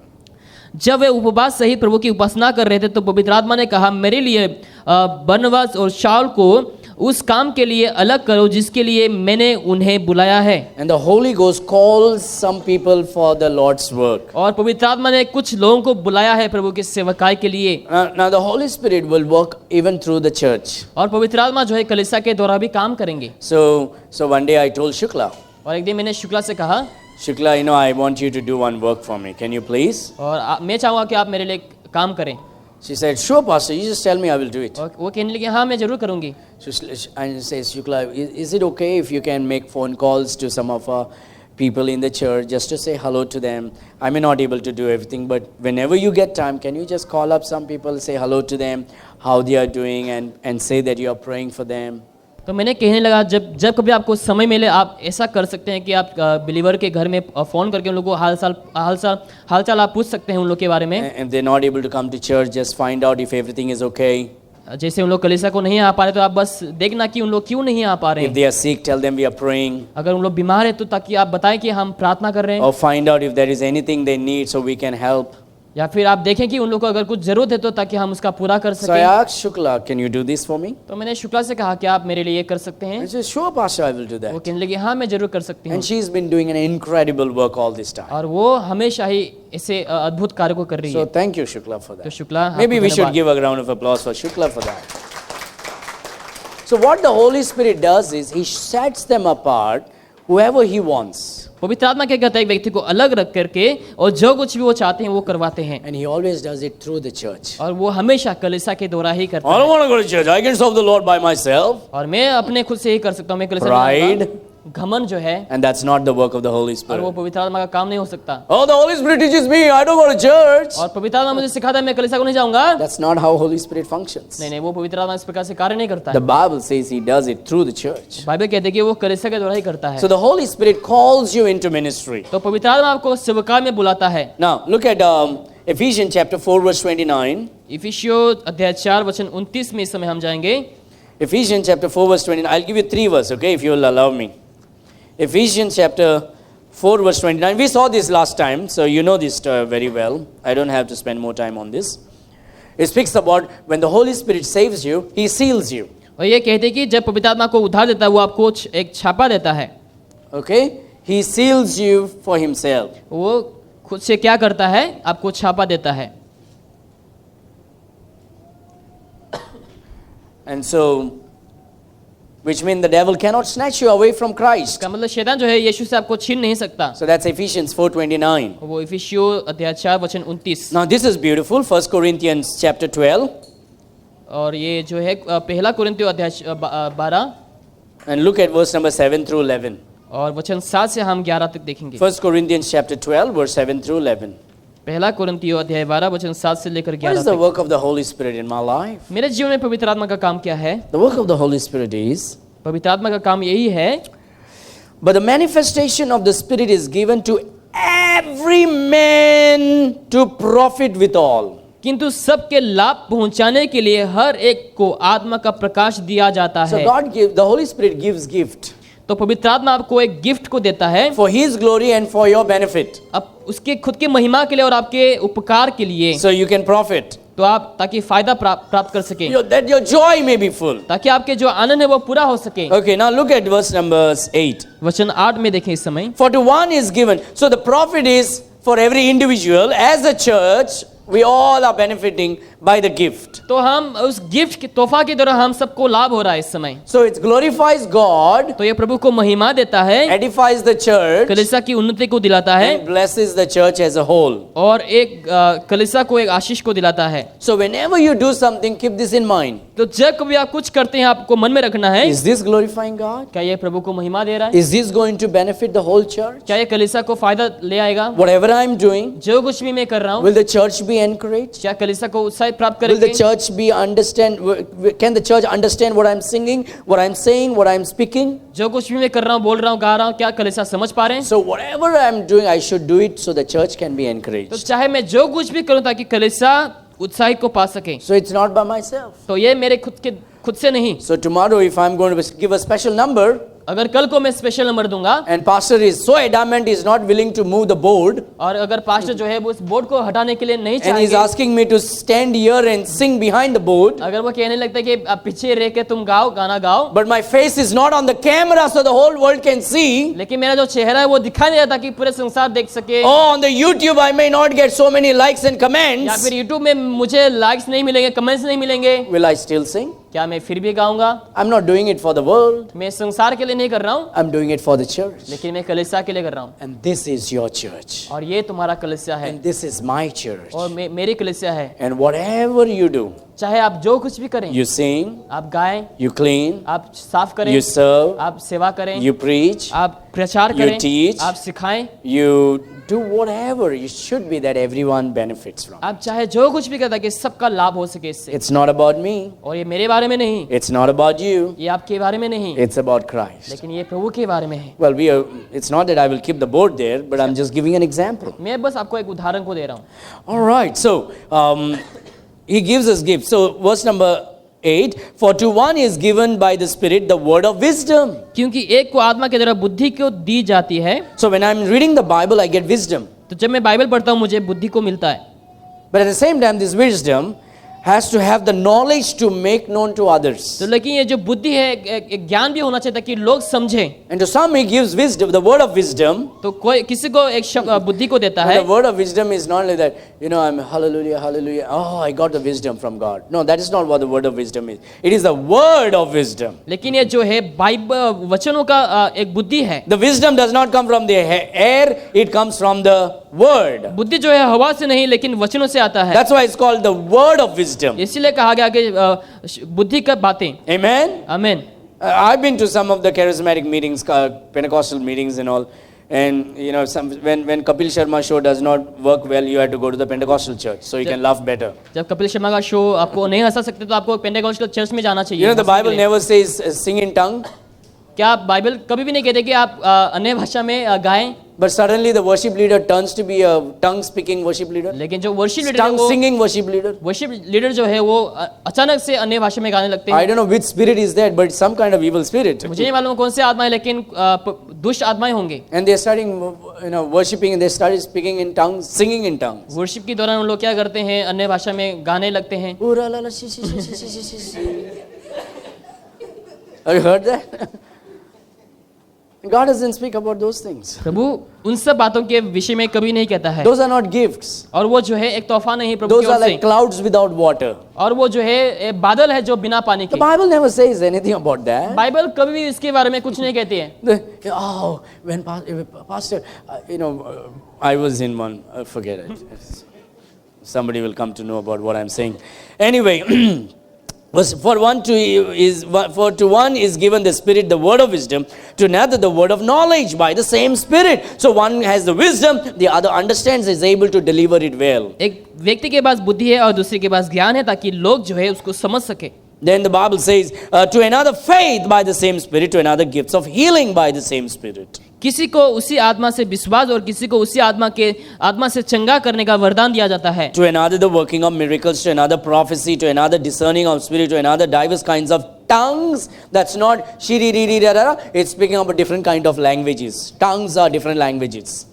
जब वे उपवास सहित प्रभु की उपासना कर रहे थे तो पवित्र आत्मा ने कहा, मेरे लिए बरनबास और शाऊल को उस काम के लिए अलग करो जिसके लिए मैंने उन्हें बुलाया है। And the Holy Ghost calls some people for the Lord's work. और पवित्र आत्मा ने कुछ लोगों को बुलाया है प्रभु के सेवकाई के लिए। Now the Holy Spirit will work even through the church. और पवित्र आत्मा जो है कलीसिया के द्वारा भी काम करेंगे। So one day I told Shukla, और एक दिन मैंने शुक्ला से कहा, Shukla, I want you to do one work for me. Can you please? और मैं चाहूँगा कि आप मेरे लिए काम करें। She said, sure, Pastor, you just tell me, I will do it. और वो कहने लगी हाँ मैं जरूर करूँगी। So I says, Shukla, is it okay if you can make phone calls to some of our people in the church just to say hello to them? I may not able to do everything, but whenever you get time, can you just call up some people, say hello to them, how they are doing, and say that you are praying for them? तो मैंने कहने लगा जब कभी आपको समय मिले आप ऐसा कर सकते हैं कि आप बिलीवर के घर में फ़ोन करके उन लोगों को हाल चाल आप पूछ सकते हैं उन लोग के बारे में। If they're not able to come to church, just find out if everything is okay. जैसे उन लोग कलीसिया को नहीं आ पा रहे तो आप बस देखना कि उन लोग क्यों नहीं आ पा रहे If हैं। they are sick, tell them we are praying. अगर उन लोग बीमार है तो ताकि आप बताएं कि हम प्रार्थना कर रहे हैं। Or find out if there is anything they need so we can help. या फिर आप देखें कि उन लोग को अगर कुछ जरूरत है तो ताकि हम उसका पूरा कर So I सकें। asked Shukla, can you do this for me? तो मैंने शुक्ला से कहा कि आप मेरे लिए ये कर सकते हैं। I said, sure, Pastor, I will do वो that. कहने लगी हाँ मैं जरूर कर सकती हूँ। And she's been doing an incredible work all this time. और वो हमेशा ही ऐसे अद्भुत कार्य को कर रही So है। thank you, Shukla, for तो that. Shukla Maybe we should धन्यवाद। give a round of applause for Shukla for that. So what the Holy Spirit does is He sets them apart, whoever He wants. पवित्र आत्मा क्या कहता है एक व्यक्ति को अलग रख करके और जो कुछ भी वो चाहते हैं वो करवाते हैं। And He always does it through the church. और वो हमेशा कलीसिया के द्वारा ही करता I है। don't want to go to church. I can serve the Lord by myself. और मैं अपने खुद से ही कर सकता हूँ। मैं कलीसिया Pride. में जाऊंगा। घमंड जो है And that's not the work of the Holy और वो Spirit. पवित्र आत्मा का काम नहीं हो सकता। Oh, the Holy Spirit teaches me. I don't go to church. और पवित्र आत्मा मुझे सिखाता है मैं कलीसिया को नहीं जाऊंगा। That's not how Holy Spirit functions. नहीं वो पवित्र आत्मा इस प्रकार से कार्य नहीं करता The है। Bible says He does it through the church. Bible कहते हैं कि वो कलीसिया के द्वारा ही करता है। So the Holy Spirit calls you into ministry. तो पवित्र आत्मा आपको सेवकाई में बुलाता है। Now, look at Ephesians chapter 4, verse 29. इफिसियों अध्याय 4 वचन 29 में इस समय हम जाएंगे। Ephesians chapter 4, verse 29. I'll give you 3 verses, okay, if you will allow me. Ephesians chapter 4, verse 29. We saw this last time, so you know this very well. I don't have to spend more time on this. It speaks about when the Holy Spirit saves you, He seals you. और ये कहते हैं कि जब पवित्र आत्मा को उद्धार देता है वो आपको एक छापा देता है। Okay? He seals you for Himself. वो खुद से क्या करता है आपको छापा देता है। And so, which means the devil cannot snatch you away from Christ. इसका मतलब शैतान जो है यीशु से आपको छीन नहीं सकता। So that's Ephesians 4:29. वो इफिसियों अध्याय 4 वचन 29। Now this is beautiful. 1 Corinthians chapter 12. और ये जो है पहला कुरिन्थियों अध्याय 12 And look at verse number 7 through 11. और वचन 7 से हम 11 तक देखेंगे। 1 Corinthians chapter 12, verse 7 through 11. पहला कुरिन्थियों अध्याय 12 वचन 7 से लेकर What 11 is the तक। work of the Holy Spirit in my life? मेरे जीवन में पवित्र आत्मा का काम क्या है? The work of the Holy Spirit is, पवित्र आत्मा का काम यही है, but the manifestation of the Spirit is given to every man to profit withal. किंतु सबके लाभ पहुंचाने के लिए हर एक को आत्मा का प्रकाश दिया जाता So है। the Holy Spirit gives gift तो पवित्र आत्मा आपको एक गिफ्ट को देता है for His glory and for your benefit. अब उसके खुद की महिमा के लिए और आपके उपकार के लिए, So you can profit. तो आप ताकि फायदा प्राप्त कर सके, That your joy may be full. ताकि आपके जो आनंद है वो पूरा हो सके। Okay, now look at verse number 8. वचन 8 में देखें इस समय। For to one is given. So the profit is for every individual. As a church, we all are benefiting by the gift. तो हम उस गिफ्ट के तोहफा के द्वारा हम सबको लाभ हो रहा है इस समय। So it glorifies God, तो ये प्रभु को महिमा देता है, edifies the church, कलीसिया की उन्नति को दिलाता है and blesses the church as a whole. और एक कलीसिया को एक आशीष को दिलाता है। So whenever you do something, keep this in mind. तो जब कभी आप कुछ करते हैं आपको मन में रखना है, Is this glorifying God? क्या ये प्रभु को महिमा दे रहा है? Is this going to benefit the whole church? क्या ये कलीसिया को फायदा ले आएगा? Whatever I'm doing, जो कुछ भी मैं कर रहा हूँ, will the church be encouraged? क्या कलीसिया को उत्साह प्राप्त Will the करेंगे? church be understand? Can the church understand what I'm singing, what I'm saying, what I'm speaking? जो कुछ भी मैं कर रहा हूँ, बोल रहा हूँ, गा रहा हूँ, क्या कलीसिया समझ पा रहे हैं? So whatever I'm doing, I should do it so the church can be तो encouraged. चाहे मैं जो कुछ भी करूँ ताकि कलीसिया उत्साहित को पा सके। So it's not by myself. तो ये मेरे खुद से नहीं। So tomorrow, if I'm going to give a special number, अगर कल को मैं स्पेशल नंबर दूंगा and pastor is so adamant, he's not willing to move the board, और अगर पास्टर जो है वो उस बोर्ड को हटाने के लिए नहीं and he's चाहेंगे, asking me to stand here and sing behind the board, अगर वो कहने लगता है कि आप पीछे रह के तुम गाओ, गाना गाओ, but my face is not on the camera so the whole world can see. लेकिन मेरा जो चेहरा है वो दिखाई नहीं देता कि पूरे संसार देख सके, Oh, on the YouTube I may not get so many likes and या comments. फिर यूट्यूब में मुझे लाइक्स नहीं मिलेंगे, कमेंट्स नहीं मिलेंगे, Will I still sing? क्या मैं फिर भी गाऊंगा? I'm not doing it for the world. मैं संसार के लिए नहीं कर रहा हूँ, I'm doing it for the church. लेकिन मैं कलीसिया के लिए कर रहा हूँ, And this is your church. और ये तुम्हारा कलीसिया है And this is my church. और मेरी कलीसिया है। And whatever you do, चाहे आप जो कुछ भी करें, you sing, आप गाएं, you clean, आप साफ करें, you serve, आप सेवा करें, you preach, आप प्रचार you करें, teach, आप सिखाएं, you do whatever you should be that everyone benefits from. आप चाहे जो कुछ भी करता कि सबका लाभ हो सके इससे। It's not about me. और ये मेरे बारे में नहीं, It's not about you. ये आपके बारे में नहीं, It's about Christ. लेकिन ये प्रभु के बारे में है। Well, it's not that I will keep the board there, but I'm just giving an example. मैं बस आपको एक उदाहरण को दे रहा हूँ। All right, so he gives us gifts. So verse number 8, for to one is given by the Spirit the word of wisdom. क्योंकि एक को आत्मा के द्वारा बुद्धि को दी जाती है, So when I'm reading the Bible, I get wisdom. तो जब मैं बाइबल पढ़ता हूँ मुझे बुद्धि को मिलता है, But at the same time, this wisdom has to have the knowledge to make known to others. तो लेकिन ये जो बुद्धि है एक ज्ञान भी होना चाहिए ताकि लोग समझें। And to some he gives wisdom, the word of wisdom. तो कोई किसी को एक बुद्धि को देता But है, the word of wisdom is not like that, I'm hallelujah, hallelujah. Oh, I got the wisdom from God. No, that is not what the word of wisdom is. It is the word of wisdom. लेकिन ये जो है Bible वचनों का एक बुद्धि है। The wisdom does not come from the air, it comes from the word. बुद्धि जो है हवा से नहीं लेकिन वचनों से आता है, That's why it's called the word of wisdom. इसीलिए कहा गया कि बुद्धि का बातें। Amen? आमीन। I've been to some of the charismatic meetings, Pentecostal meetings and all. And when Kapil Sharma show does not work well, you have to go to the Pentecostal church so you can laugh better. जब कपिल शर्मा का show आपको नहीं हंसा सकते तो आपको Pentecostal church में जाना चाहिए। The Bible never says sing in tongue. क्या बाइबल कभी भी नहीं कहते कि आप अन्य भाषा में गाएं, But suddenly the worship leader turns to be a tongue-speaking worship leader. लेकिन जो वर्शिप लीडर है वो Tongue-singing worship leader. Worship leader जो है वो अचानक से अन्य भाषा में गाने लगते I हैं। don't know which spirit is that, but it's some kind of evil spirit. मुझे नहीं मालूम कौन से आत्मा है लेकिन दुष्ट आत्माएं होंगे। And they're starting, worshiping, and they started speaking in tongues, singing in tongues. Worship के दौरान उन लोग क्या करते हैं, अन्य भाषा में गाने लगते हैं। Have you heard that? God doesn't speak about those things. प्रभु उन सब बातों के विषय में कभी नहीं कहता है, Those are not gifts. और वो जो है एक तोहफा नहीं प्रभु Those की are ओर से, like clouds without water. और वो जो है बादल है जो बिना पानी The के। Bible never says anything about that. Bible कभी भी इसके बारे में कुछ नहीं कहती है। When pastor, I was in one. Forget it. Somebody will come to know about what I'm saying. Anyway, for to one is given the Spirit, the word of wisdom, to another the word of knowledge by the same Spirit. So one has the wisdom, the other understands, is able to deliver it well. एक व्यक्ति के पास बुद्धि है और दूसरे के पास ज्ञान है ताकि लोग जो है उसको समझ सके। Then the Bible says, to another faith by the same Spirit, to another gifts of healing by the same Spirit. किसी को उसी आत्मा से विश्वास और किसी को उसी आत्मा से चंगा करने का वरदान दिया जाता है। To another the working of miracles, to another prophecy, to another discerning of spirit, to another diverse kinds of tongues. That's not shiri ri ri ra ra. It's speaking about different kind of languages. Tongues are different languages.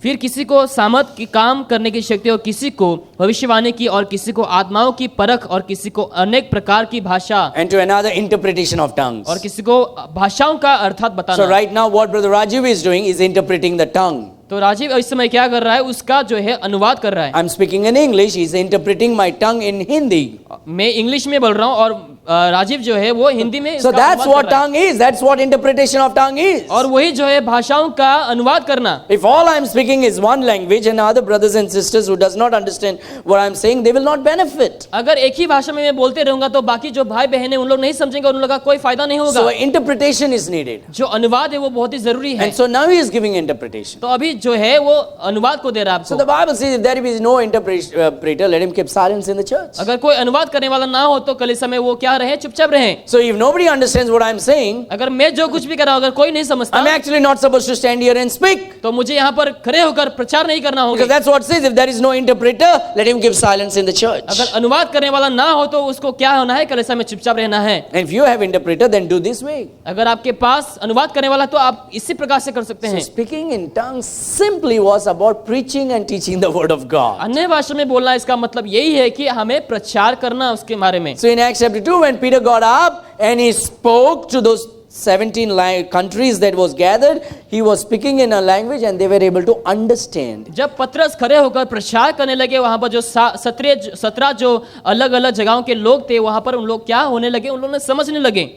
फिर किसी को सामर्थ की काम करने की शक्ति और किसी को भविष्यवाणी की और किसी को आत्माओं की परख और किसी को अनेक प्रकार की भाषा And to another interpretation of tongues. और किसी को भाषाओं का अर्थात बताना। So right now what Brother Rajiv is doing is interpreting the tongue. तो राजीव इस समय क्या कर रहा है, उसका जो है अनुवाद कर रहा है। I'm speaking in English, he's interpreting my tongue in Hindi. मैं इंग्लिश में बोल रहा हूँ और राजीव जो है वो हिंदी में So इसका that's अनुवाद what कर रहा है। tongue is. That's what interpretation of tongue is. और वही जो है भाषाओं का अनुवाद करना। If all I'm speaking is one language and other brothers and sisters who does not understand what I'm saying, they will not benefit. अगर एक ही भाषा में मैं बोलते रहूंगा तो बाकी जो भाई बहन है उन लोग नहीं समझेंगे और उन लोग का कोई फायदा नहीं होगा। So interpretation is needed. जो अनुवाद है वो बहुत ही जरूरी है। And so now he is giving interpretation. तो अभी जो है वो अनुवाद को दे रहा है So आपको। the Bible says if there is no interpreter, let him keep silence in the church. अगर कोई अनुवाद करने वाला ना हो तो कलीसिया में वो क्या रहे, चुपचाप रहे। So if nobody understands what I'm saying, अगर मैं जो कुछ भी कर रहा हूं अगर कोई नहीं समझता I'm actually not supposed to stand here and speak. तो मुझे यहाँ पर खड़े होकर प्रचार नहीं करना Because होगा। that's what it says. If there is no interpreter, let him keep silence in the church. अगर अनुवाद करने वाला ना हो तो उसको क्या होना है, कलीसिया में चुपचाप रहना है। And if you have interpreter, then do this way. अगर आपके पास अनुवाद करने वाला तो आप इसी प्रकार से कर सकते So हैं। speaking in tongues simply was about preaching and teaching the word of God. अन्य भाषा में बोलना इसका मतलब यही है कि हमें प्रचार करना उसके बारे में। So in Acts chapter 2, when Peter got up and he spoke to those 17 countries that was gathered, he was speaking in a language and they were able to understand. जब पतरस खड़े होकर प्रचार करने लगे वहां पर जो 17 जो अलग अलग जगहों के लोग थे वहां पर उन लोग क्या होने लगे, उन लोगों ने समझने लगे।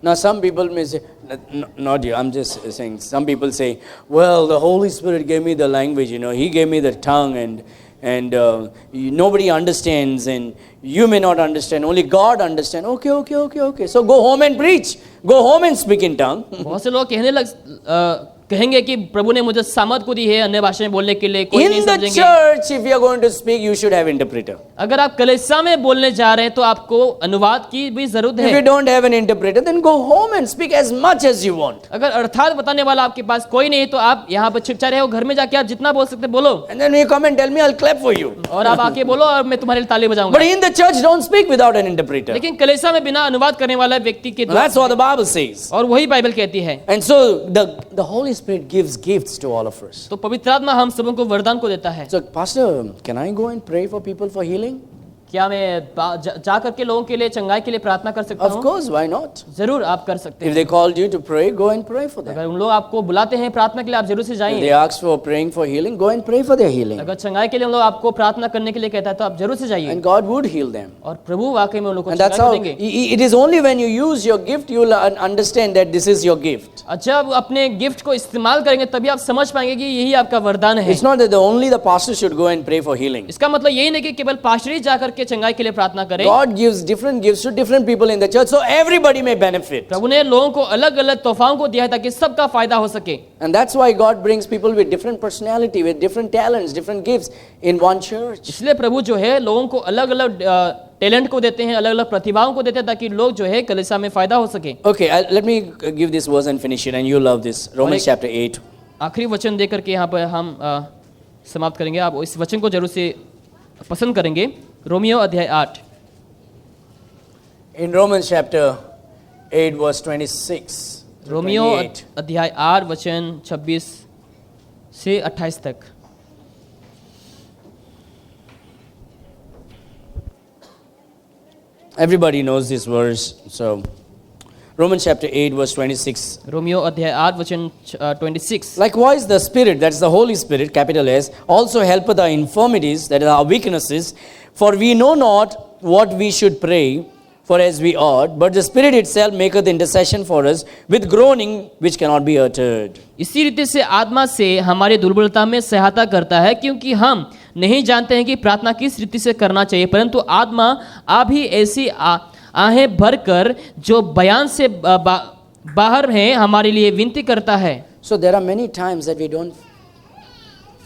Now some people may say, not you, I'm just saying, some people say, well, the Holy Spirit gave me the language, He gave me the tongue and nobody understands and you may not understand, only God understands. Okay. So go home and preach. Go home and speak in tongue. बहुत से लोग कहेंगे कि प्रभु ने मुझे सामर्थ को दी है अन्य भाषा में बोलने के लिए, कोई नहीं In the समझेंगे। church, if you are going to speak, you should have interpreter. अगर आप कलीसिया में बोलने जा रहे हैं तो आपको अनुवाद की भी जरूरत If you है। don't have an interpreter, then go home and speak as much as you want. अगर अर्थात बताने वाला आपके पास कोई नहीं तो आप यहाँ पर चुपचाप रहो, घर में जाके आप जितना बोल सकते बोलो And then when you come and tell me, I'll clap for you. और आप आके बोलो और मैं तुम्हारे लिए ताली But बजाऊंगा। in the church, don't speak without an interpreter. लेकिन कलीसिया में बिना अनुवाद करने वाला व्यक्ति के That's what the Bible says. और वही बाइबल कहती है। And so the Holy Spirit gives gifts to all of us. तो पवित्र आत्मा हम सबों को वरदान को देता है। So, Pastor, can I go and pray for people for healing? क्या मैं जा करके लोगों के लिए चंगाई के लिए प्रार्थना कर सकता Of हूँ? course, why not? जरूर आप कर सकते If हैं। they called you to pray, go and pray for them. अगर उन लोग आपको बुलाते हैं प्रार्थना के लिए आप जरूर से If जाइए। they ask for praying for healing, go and pray for their healing. अगर चंगाई के लिए उन लोग आपको प्रार्थना करने के लिए कहता है तो आप जरूर से जाइए And God would heal them. और प्रभु वाकई में उन लोगों को And that's चंगाई how, देंगे। it is only when you use your gift, you will understand that this is your gift. जब अपने गिफ्ट को इस्तेमाल करेंगे तभी आप समझ पाएंगे कि यही आपका वरदान है। It's not that only the pastor should go and pray for healing. इसका मतलब यही नहीं कि केवल पास्टर ही जाकर के चंगाई के लिए प्रार्थना करे। God gives different gifts to different people in the church, so everybody may benefit. प्रभु ने लोगों को अलग अलग तोहफाओं को दिया है ताकि सबका फायदा हो सके। And that's why God brings people with different personality, with different talents, different gifts in one church. इसलिए प्रभु जो है लोगों को अलग अलग टैलेंट को देते हैं, अलग अलग प्रतिभाओं को देते हैं ताकि लोग जो है कलीसिया में फायदा हो सके। Okay, let me give this verse and finish it, and you love this. Romans chapter 8. आखिरी वचन देकर के यहाँ पर हम समाप्त करेंगे। आप इस वचन को जरूर से पसंद करेंगे। रोमियो अध्याय 8। In Romans chapter 8 verse 26. to Romeo 28. अध्याय 8 वचन 26 से 28 तक। Everybody knows this verse. So Romans chapter 8 verse 26. Romeo अध्याय 8 वचन 26। Likewise the Spirit, that's the Holy Spirit, capital S, also helpeth our infirmities, that is our weaknesses, for we know not what we should pray for as we ought, but the Spirit itself maketh intercession for us with groaning which cannot be uttered. इसी रीति से आत्मा से हमारी दुर्बलता में सहायता करता है, क्योंकि हम नहीं जानते हैं कि प्रार्थना किस रीति से करना चाहिए, परंतु आत्मा आप ही ऐसी आहें भरकर जो बयान से बाहर हैं हमारे लिए विनती करता है। So there are many times that we don't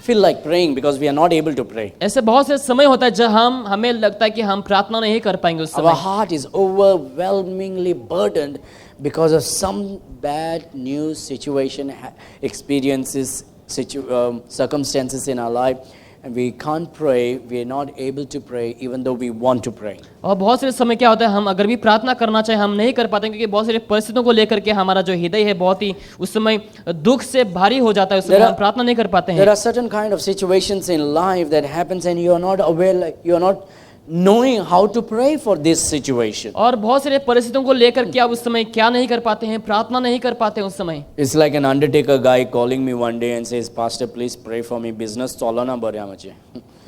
feel like praying because we are not able to pray. ऐसे बहुत से समय होता है जब हमें लगता है कि हम प्रार्थना नहीं कर पाएंगे उस Our समय। heart is overwhelmingly burdened because of some bad news situation, experiences, circumstances in our life, and we can't pray. We are not able to pray even though we want to pray. और बहुत सारे समय क्या होता है हम अगर भी प्रार्थना करना चाहे हम नहीं कर पाते क्योंकि बहुत सारी परिस्थितियों को लेकर के हमारा जो हृदय है बहुत ही उस समय दुख से भारी हो जाता है, उस समय हम प्रार्थना नहीं कर पाते There हैं। are certain kind of situations in life that happens and you are not aware, like you are not knowing how to pray for this situation. और बहुत सारे परिस्थितियों को लेकर के आप उस समय क्या नहीं कर पाते हैं, प्रार्थना नहीं कर पाते हैं उस समय। It's like an undertaker guy calling me one day and says, Pastor, please pray for me. Business chalana barya muche.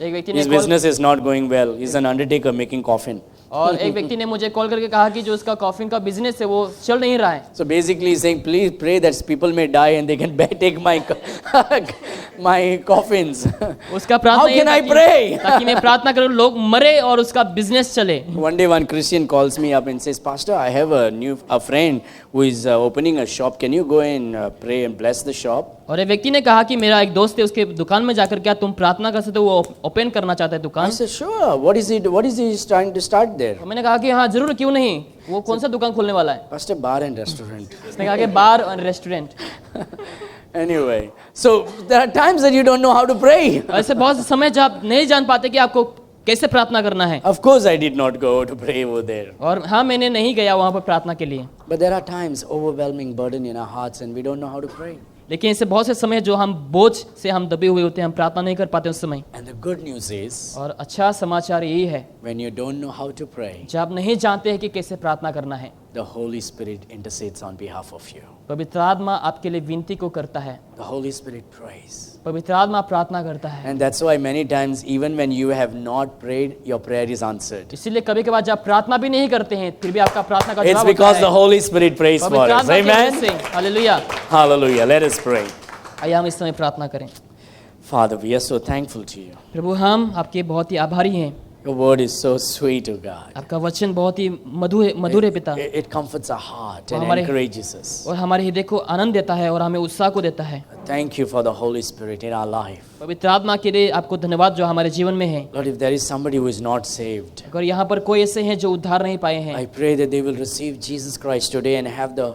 एक व्यक्ति ने His business is not going well. He's an undertaker making coffin. और एक व्यक्ति ने मुझे call करके कहा कि जो उसका कॉफिन का बिजनेस है वो चल नहीं रहा है। So basically he's saying, please pray that people may die and they can take my my coffins. उसका प्रार्थना How ये can I ताकि- pray? ताकि मैं प्रार्थना करूं लोग मरे और उसका बिजनेस चले। One day one Christian calls me up and says, Pastor, I have a friend who is opening a shop. Can you go and pray and bless the shop? और एक व्यक्ति ने कहा कि मेरा एक दोस्त है, उसके दुकान में जाकर क्या तुम प्रार्थना कर सकते हो, वो ओपन करना चाहता है I दुकान। said, sure. What is he trying to start there? तो मैंने कहा कि हाँ जरूर, क्यों नहीं, वो कौन सा दुकान खोलने वाला है? Pastor, bar and restaurant. उसने कहा कि बार और restaurant. Anyway, so there are times that you don't know how to pray. ऐसे बहुत से समय जब आप नहीं जान पाते कि आपको कैसे प्रार्थना करना है। Of course, I did not go to pray over there. और हाँ, मैंने नहीं गया वहाँ पर प्रार्थना के लिए। But there are times overwhelming burden in our hearts and we don't know how to pray. लेकिन ऐसे बहुत से समय जो हम बोझ से हम दबे हुए होते हैं, हम प्रार्थना नहीं कर पाते उस समय। And the good news is, और अच्छा समाचार यही है, when you don't know how to pray, जब आप नहीं जानते हैं कि कैसे प्रार्थना करना है, the Holy Spirit intercedes on behalf of you. पवित्र आत्मा आपके लिए विनती को करता है, The Holy Spirit prays. पवित्र आत्मा प्रार्थना करता है। And that's why many times, even when you have not prayed, your prayer is answered. इसीलिए कभी कभार जब प्रार्थना भी नहीं करते हैं, फिर भी आपका प्रार्थना का It's जवाब होता because the है। Holy Spirit prays for पवित्र us. आत्मा की वजह Amen? से। Hallelujah. Hallelujah. Let us pray. आइए हम इस समय प्रार्थना करें। Father, we are so thankful to you. प्रभु, हम आपके बहुत ही आभारी हैं। Your word is so sweet, O God. आपका वचन बहुत ही मधुर है पिता, It comforts our heart and हमारे- encourages us. और हमारे हृदय को आनंद देता है और हमें उत्साह को देता है। Thank you for the Holy Spirit in our life. पवित्र आत्मा के लिए आपको धन्यवाद जो हमारे जीवन में है। Lord, if there is somebody who is not saved, अगर यहाँ पर कोई ऐसे हैं जो उद्धार नहीं पाए हैं, I pray that they will receive Jesus Christ today and have the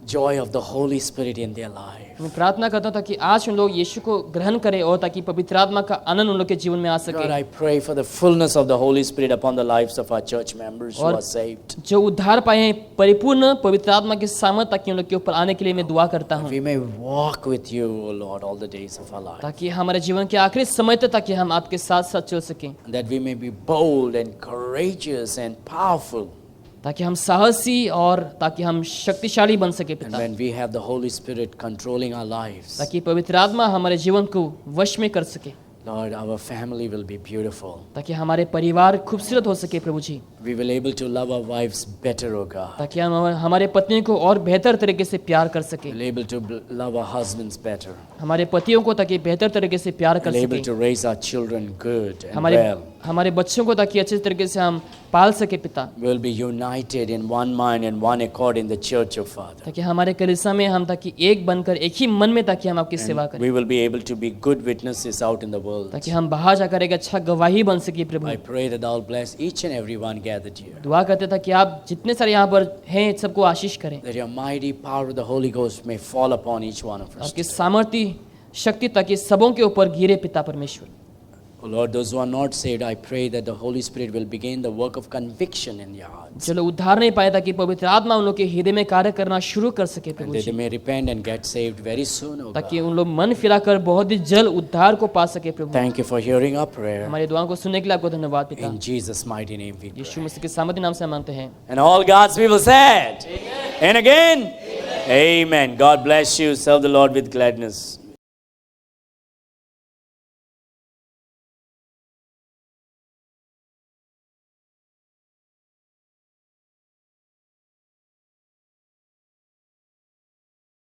joy of the Holy Spirit in their life. मैं प्रार्थना करता हूँ ताकि आज उन लोग यीशु को ग्रहण करें और ताकि पवित्र आत्मा का आनंद उन लोग के जीवन में आ God, सके। I pray for the fullness of the Holy Spirit upon the lives of our church members who और- are saved. जो उद्धार पाए हैं, परिपूर्ण पवित्र आत्मा के सामर्थ ताकि उन लोग के ऊपर आने के लिए मैं दुआ करता हूँ, We may walk with you, O Lord, all the days of our life. ताकि हमारे जीवन के आखिरी समय तक ताकि हम आपके साथ साथ चल सकें, That we may be bold and courageous and powerful. ताकि हम साहसी और ताकि हम शक्तिशाली बन सके And पिता, when we have the Holy Spirit controlling our lives, ताकि पवित्र आत्मा हमारे जीवन को वश में कर सके, Lord, our family will be beautiful. ताकि हमारे परिवार खूबसूरत हो सके प्रभु जी, We will able to love our wives better, O God. ताकि हम हमारे पत्नी को और बेहतर तरीके से प्यार कर सके, We'll able to love our husbands better. हमारे पतियों को ताकि बेहतर तरीके से प्यार कर We'll able सके, to raise our children good and हमारे well. हमारे बच्चों को ताकि अच्छे तरीके से हम पाल सके पिता, We'll be united in one mind and one accord in the church, O Father. ताकि हमारे कलीसिया में हम ताकि एक बनकर एक ही मन में ताकि हम आपकी सेवा करें, We will be able to be good witnesses out in the world. ताकि हम बाहर जाकर एक अच्छा गवाही बन सके प्रभु। I pray that I'll bless each and every one gathered here. दुआ करते था कि आप जितने सारे यहाँ पर हैं सबको आशीष करें, That your mighty power of the Holy Ghost may fall upon each one of us. आपकी सामर्थ्य शक्ति ताकि सबों के ऊपर गिरे पिता परमेश्वर। Oh Lord, those who are not saved, I pray that the Holy Spirit will begin the work of conviction in their hearts. जो लोग उद्धार नहीं पाए ताकि पवित्र आत्मा उन लोग के हृदय में कार्य करना शुरू कर सके And Prabhu that ji, they may repent and get saved very soon, O ताकि God. उन लोग मन फिराकर बहुत ही जल्द उद्धार को पा सके प्रभु। Thank you for hearing our prayer. हमारी दुआओं को सुनने के लिए आपको धन्यवाद पिता, In Jesus' mighty name we Yeshu pray. मसीह के सामर्थ्य नाम से हम मांगते हैं। And all God's people said, and again, Amen. God bless you. Serve the Lord with gladness.